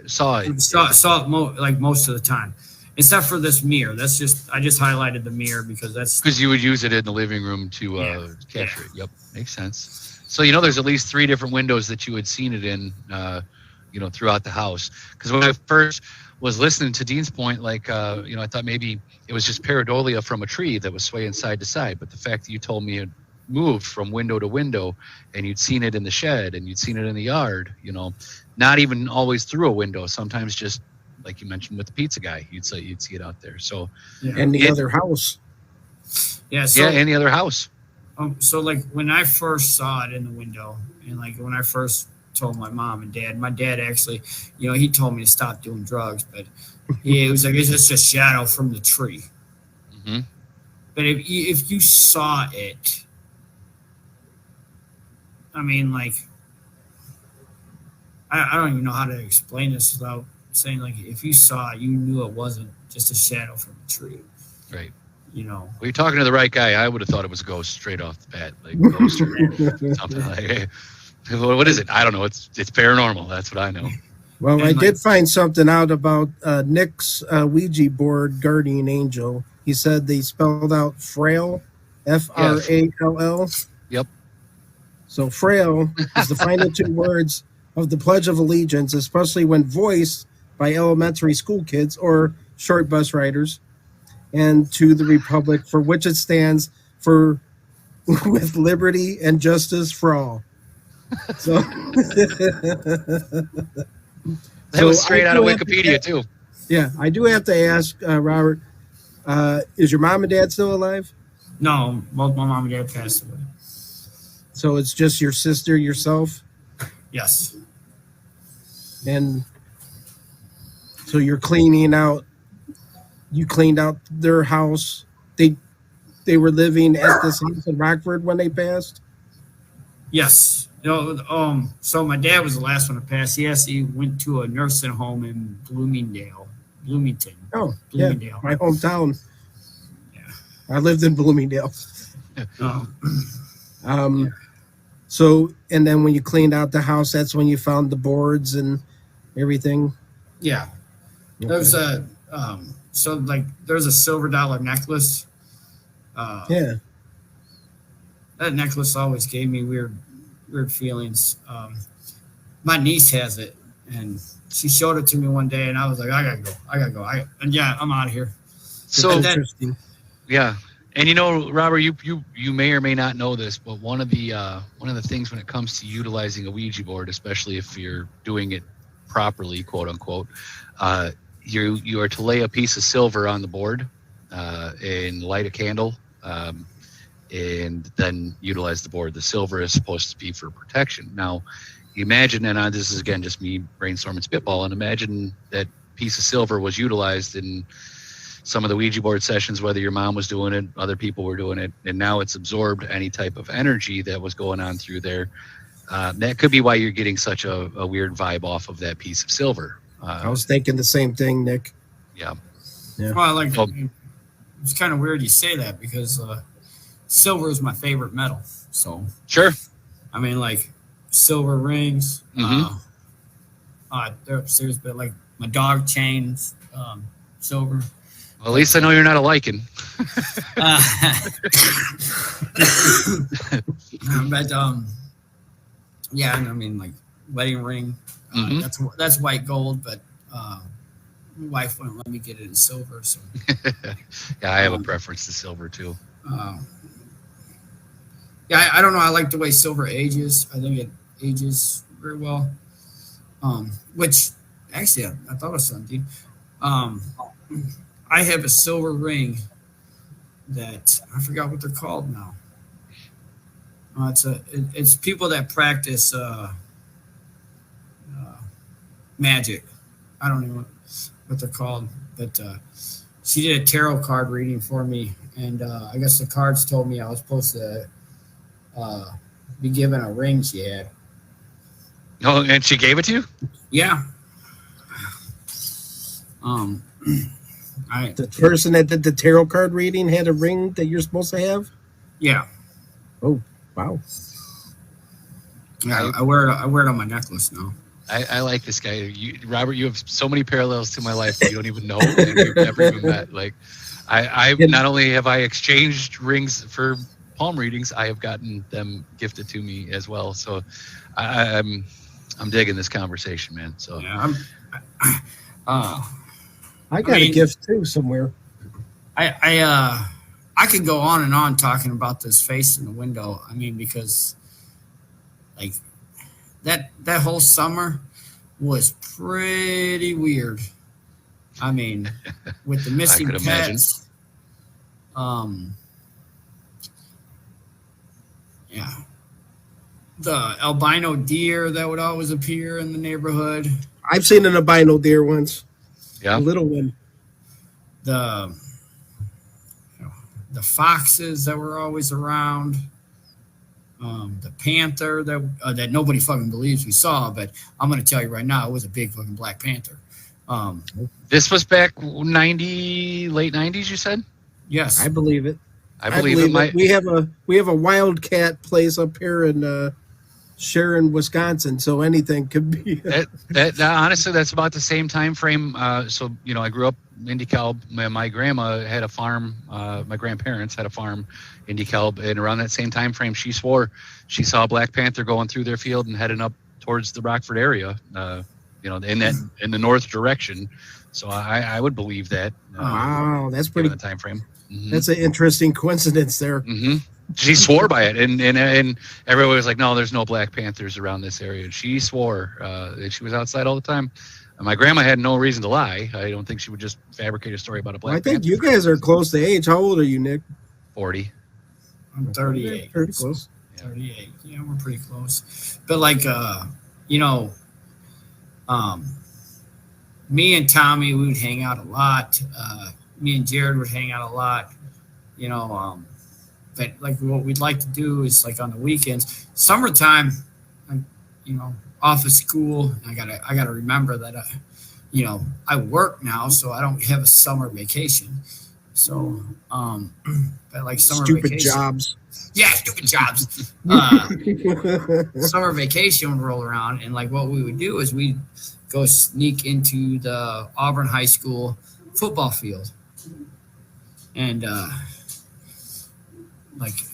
saw it. Saw it like most of the time, except for this mirror. That's just I just highlighted the mirror because you would use it in the living room to capture it. Yep, makes sense. So there's at least 3 different windows that you had seen it in, throughout the house. Because when I first was listening to Dean's point, like I thought maybe it was just pareidolia from a tree that was swaying side to side. But the fact that you told me it moved from window to window, and you'd seen it in the shed, and you'd seen it in the yard, not even always through a window. Sometimes just like you mentioned with the pizza guy, you'd see it out there. So And the other house. yeah. So, and the other house. So like when I first saw it in the window, and like when I first told my mom and dad, my dad actually, he told me to stop doing drugs, but it was like it's just a shadow from the tree. Mm-hmm. But if you saw it, I mean, like, I don't even know how to explain this without saying, like, if you saw it, you knew it wasn't just a shadow from a tree. Right. Well, you're talking to the right guy. I would have thought it was a ghost straight off the bat, like ghost or something like. Hey, what is it? I don't know. It's paranormal. That's what I know. Well, And I did find something out about Nick's Ouija board guardian angel. He said they spelled out frail, Frall. Yep. So frail is the final 2 words of the Pledge of Allegiance, especially when voiced by elementary school kids or short bus riders, and to the republic for which it stands for with liberty and justice for all. So That was straight out of Wikipedia too. Yeah, I do have to ask, Robert, is your mom and dad still alive? no, both my mom and dad passed away. So it's just your sister, yourself, Yes. and so you're cleaning out. You cleaned out their house. They were living at this house in Rockford when they passed. Yes. So my dad was the last one to pass. He went to a nursing home in Bloomington. Oh, yeah, Bloomingdale. my hometown. Yeah. I lived in Bloomingdale. Oh, So, and then when you cleaned out the house, that's when you found the boards and everything. yeah. Okay. There's a so like there's a silver dollar necklace. Yeah. That necklace always gave me weird feelings. My niece has it, and she showed it to me one day, and I was like, I gotta go. And yeah, I'm out of here. So Interesting. yeah, and you know, Robert, you may or may not know this, but one of the things when it comes to utilizing a Ouija board, especially if you're doing it properly, quote unquote, you are to lay a piece of silver on the board and light a candle. And then utilize the board. The silver is supposed to be for protection. Now, imagine, and this is again just me brainstorming spitball, and imagine that piece of silver was utilized in some of the Ouija board sessions, whether your mom was doing it, other people were doing it, and now it's absorbed any type of energy that was going on through there. That could be why you're getting such a weird vibe off of that piece of silver. I was thinking the same thing, Nick. Yeah. Well, it's kind of weird you say that because silver is my favorite metal. So Sure. I mean, like silver rings. They're upstairs, but like my dog chains, silver. Well, at least I know you're not a lichen. But yeah, and I mean like wedding ring. That's white gold, but my wife wouldn't let me get it in silver. So Yeah, I have a preference to silver too. Yeah, I don't know. I like the way silver ages. I think it ages very well. Which actually, I thought of something. I have a silver ring that I forgot what they're called now. It's people that practice magic. I don't know what they're called, but she did a tarot card reading for me, and I guess the cards told me I was supposed to be given a ring she had. Oh, and she gave it to you? Yeah. The person that did the tarot card reading had a ring that you're supposed to have? Yeah. Oh, wow. Yeah, I wear it on my necklace now. I like this guy. Robert, you have so many parallels to my life that you don't even know, and we've never even met. Like, I not only have I exchanged rings for palm readings, I have gotten them gifted to me as well. So I'm digging this conversation, man. So yeah, I got a gift too somewhere. I could go on and on talking about this face in the window. I mean, because like that whole summer was pretty weird. I mean, with the missing pets. Yeah. The albino deer that would always appear in the neighborhood. I've seen an albino deer once. Yeah. A little one. The foxes that were always around. The panther that nobody fucking believes we saw, but I'm going to tell you right now, it was a big fucking black panther. This was back late 90s, you said? Yes. I believe it. I believe it. We have a wildcat place up here in Sharon, Wisconsin, so anything could be. That honestly, that's about the same time frame. So I grew up in DeKalb. My grandma had a farm. My grandparents had a farm in DeKalb, and around that same time frame, she swore she saw a black panther going through their field and heading up towards the Rockford area. In the north direction. So I would believe that. Wow, that's pretty. The time frame. Mm-hmm. That's an interesting coincidence there. Mm-hmm. She swore by it, and everybody was like, "No, there's no black panthers around this area." She swore that she was outside all the time. And my grandma had no reason to lie. I don't think she would just fabricate a story about a black. I think panther. you guys are close to age. How old are you, Nick? 40. I'm 38. Pretty close. 38. Yeah, we're pretty close. But like, me and Tommy, we would hang out a lot. Me and Jared would hang out a lot. But like what we'd like to do is like on the weekends, summertime, off of school. I gotta remember that, I work now, so I don't have a summer vacation. So, but like summer Stupid vacation. jobs. Yeah, stupid jobs. Summer vacation would roll around, and like what we would do is we'd go sneak into the Auburn High School football field, and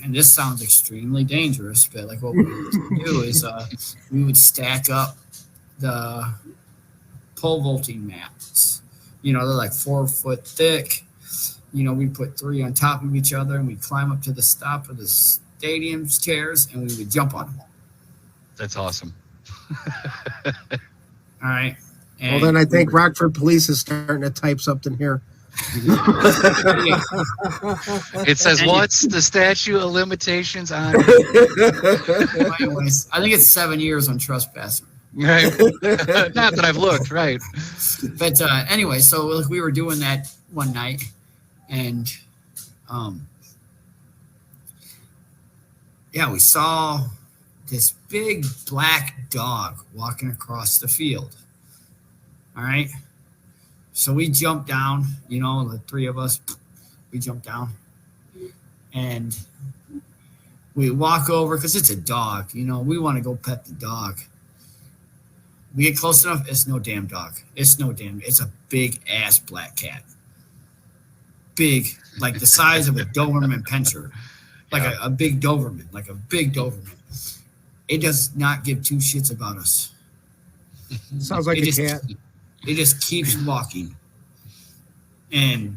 and this sounds extremely dangerous, but like what we would do is we would stack up the pole vaulting mats. They're like 4 foot thick. We put 3 on top of each other, and we'd climb up to the top of the stadium's chairs, and we would jump on them. That's awesome. All right. And well, then I think Rockford Police is starting to type something here. It says, what's the statute of limitations on? Anyways, I think it's 7 years on trespassing. Right. Not that I've looked, right. But anyway, so like we were doing that one night, and we saw this big black dog walking across the field. All right. So we jumped down, the 3 of us, we jumped down, and we walk over because it's a dog. We want to go pet the dog. We get close enough, it's no damn dog. It's a big ass black cat. Big, like the size of a Doberman Pinscher. Like a big Doberman, It does not give 2 shits about us. Sounds like a cat. It just keeps walking. And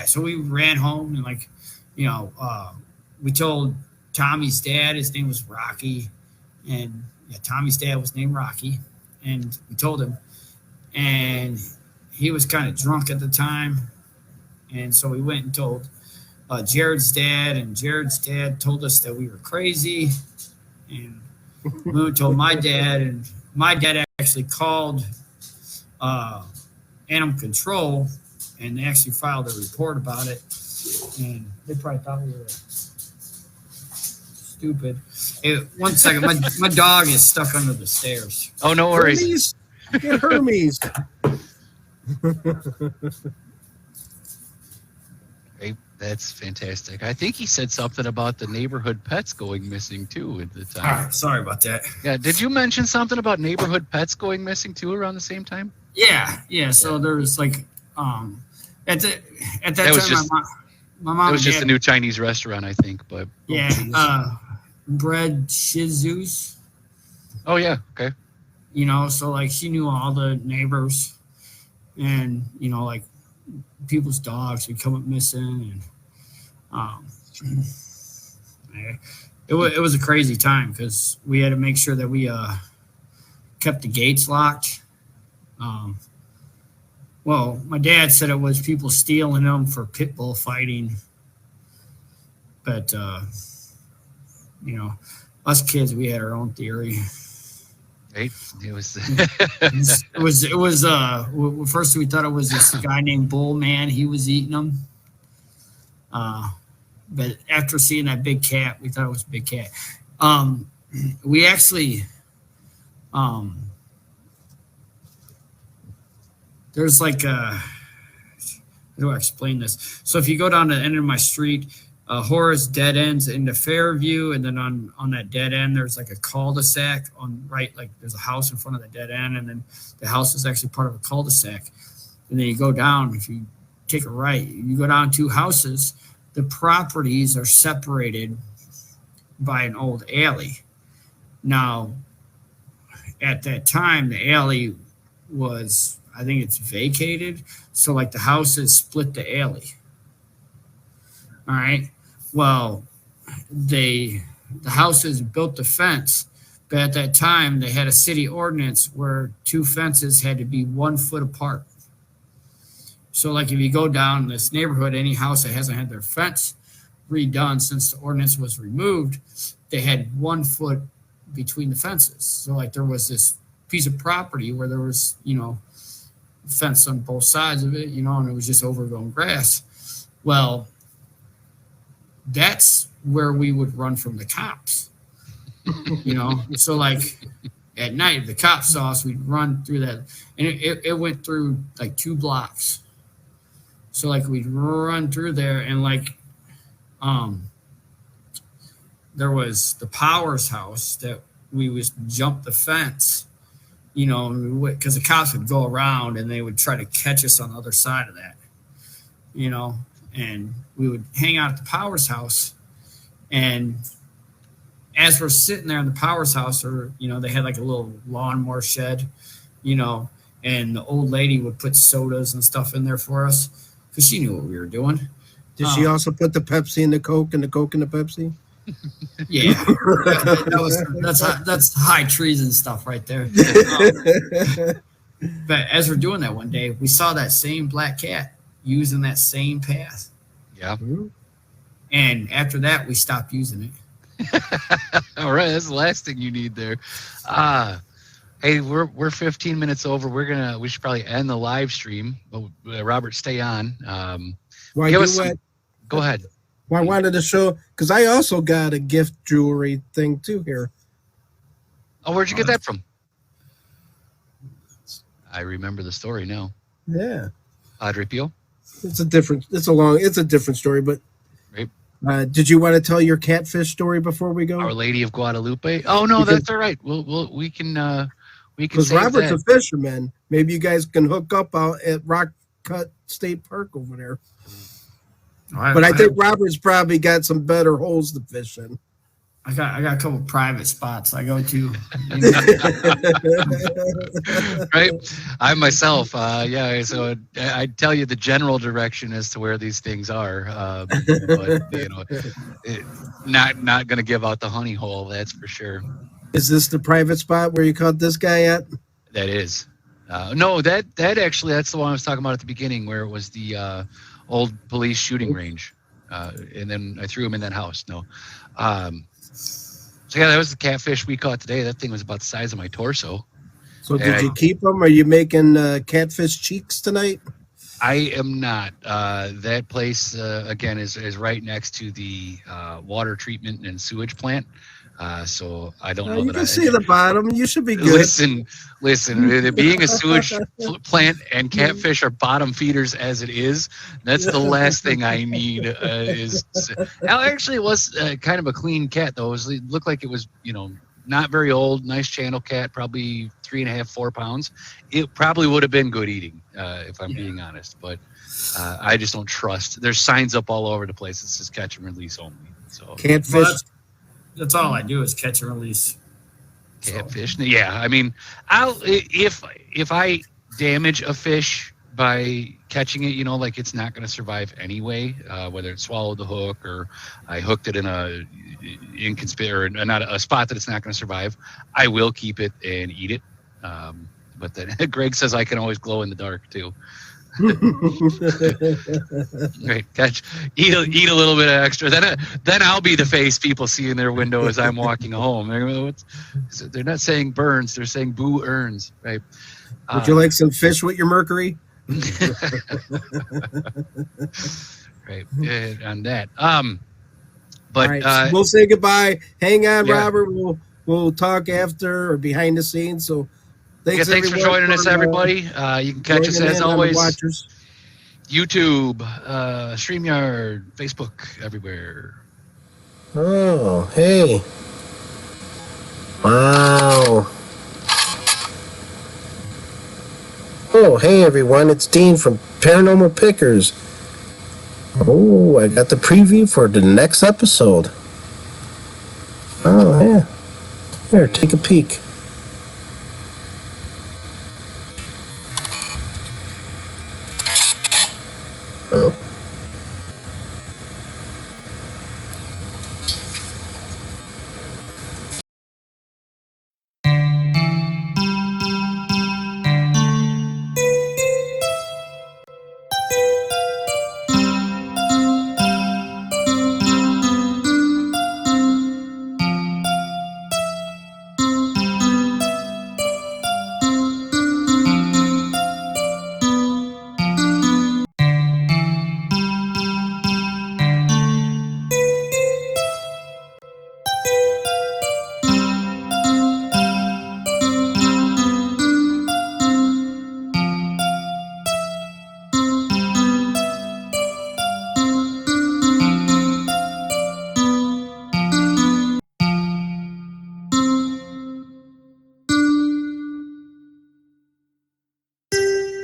so we ran home, and we told Tommy's dad, his name was Rocky, and Tommy's dad was named Rocky, and we told him, and he was kind of drunk at the time, and so we went and told Jared's dad, and Jared's dad told us that we were crazy, and we went and told my dad, and my dad actually called animal control, and they actually filed a report about it, and they probably thought we were stupid. Hey, 1 second, my dog is stuck under the stairs. Oh, no worries. Get Hermes. Hey, that's fantastic. I think he said something about the neighborhood pets going missing too at the time. All right, sorry about that. Yeah, did you mention something about neighborhood pets going missing too around the same time? Yeah. So there was at that That time, was just my mom. It was just had, a new Chinese restaurant, I think. But bread shizus. oh yeah, okay. So like she knew all the neighbors, and like people's dogs would come up missing, and it was a crazy time because we had to make sure that we kept the gates locked. Well, my dad said it was people stealing them for pit bull fighting, but us kids, we had our own theory. Right? It was. It was first we thought it was this guy named Bull Man. He was eating them. But after seeing that big cat, we thought it was a big cat. We actually, there's like how do I explain this? So if you go down to the end of my street, Horace dead ends into Fairview, and then on that dead end there's like a cul-de-sac on right, like there's a house in front of the dead end, and then the house is actually part of a cul-de-sac. And then you go down, if you take a right, you go down 2 houses, the properties are separated by an old alley. Now, at that time, the alley was, I think it's vacated, so like the houses split the alley. All right. Well, the houses built the fence, but at that time they had a city ordinance where 2 fences had to be 1 foot apart. So like if you go down this neighborhood, any house that hasn't had their fence redone since the ordinance was removed, they had 1 foot between the fences. So like there was this piece of property where there was, fence on both sides of it, and it was just overgrown grass. Well, that's where we would run from the cops, So like at night, if the cops saw us, we'd run through that, and it went through like 2 blocks. So like we'd run through there, and like there was the Powers house that we would jump the fence, you know, because the cops would go around and they would try to catch us on the other side of that, you know, and we would hang out at the Powers house. And as we're sitting there in the Powers house, or, you know, they had like a little lawnmower shed, you know, and the old lady would put sodas and stuff in there for us because she knew what we were doing. Did she also put the Pepsi in the Coke and the Coke in the Pepsi? Yeah, that's high treason stuff right there. But as we're doing that one day, we saw that same black cat using that same path. Yeah. And after that, we stopped using it. All right, that's the last thing you need there. Hey, we're 15 minutes over. We should probably end the live stream, but Robert, stay on. Go ahead. Well, I wanted to show, because I also got a gift jewelry thing too here. Oh, where'd you get that from? I remember the story now. Yeah. Padre Pio? It's a different story, but right. Did you want to tell your catfish story before we go? Our Lady of Guadalupe? Oh no, that's all right. We can because Robert's a fisherman. Maybe you guys can hook up out at Rock Cut State Park over there. But I think Robert's probably got some better holes to fish in. I got a couple private spots I go to. Right. I myself, so I'd tell you the general direction as to where these things are. But you know, not going to give out the honey hole, that's for sure. Is this the private spot where you caught this guy at? That is. No, that actually, that's the one I was talking about at the beginning, where it was the old police shooting range. And then I threw him in that house. No. So yeah, that was the catfish we caught today. That thing was about the size of my torso. So did you keep them? Are you making catfish cheeks tonight? I am not. That place, again, is right next to the water treatment and sewage plant. So I don't know. You can see the bottom. You should be good. Listen. Being a sewage plant and catfish are bottom feeders as it is. That's the last thing I need. Actually, it was kind of a clean cat though. It looked like it was, you know, not very old. Nice channel cat, probably 3.5, 4 pounds. It probably would have been good eating, if I'm being honest. But I just don't trust. There's signs up all over the place. It says catch and release only. So catfish. That's all I do is catch and release. Catfish. Yeah, I mean, if I damage a fish by catching it, you know, like it's not going to survive anyway. Whether it swallowed the hook or I hooked it in not a spot that it's not going to survive, I will keep it and eat it. But then Greg says I can always glow in the dark too. Right, eat a little bit of extra. Then I'll be the face people see in their window as I'm walking home. They're not saying burns; they're saying boo earns. Right? Would you like some fish with your mercury? Right, on that. But right, so we'll say goodbye. Hang on, yeah. Robert. We'll talk after or behind the scenes. So. Thanks for joining us, everybody. You can catch us as always. YouTube, StreamYard, Facebook, everywhere. Oh, hey. Wow. Oh, hey, everyone. It's Dean from Paranormal Pickers. Oh, I got the preview for the next episode. Oh, yeah. Here, take a peek.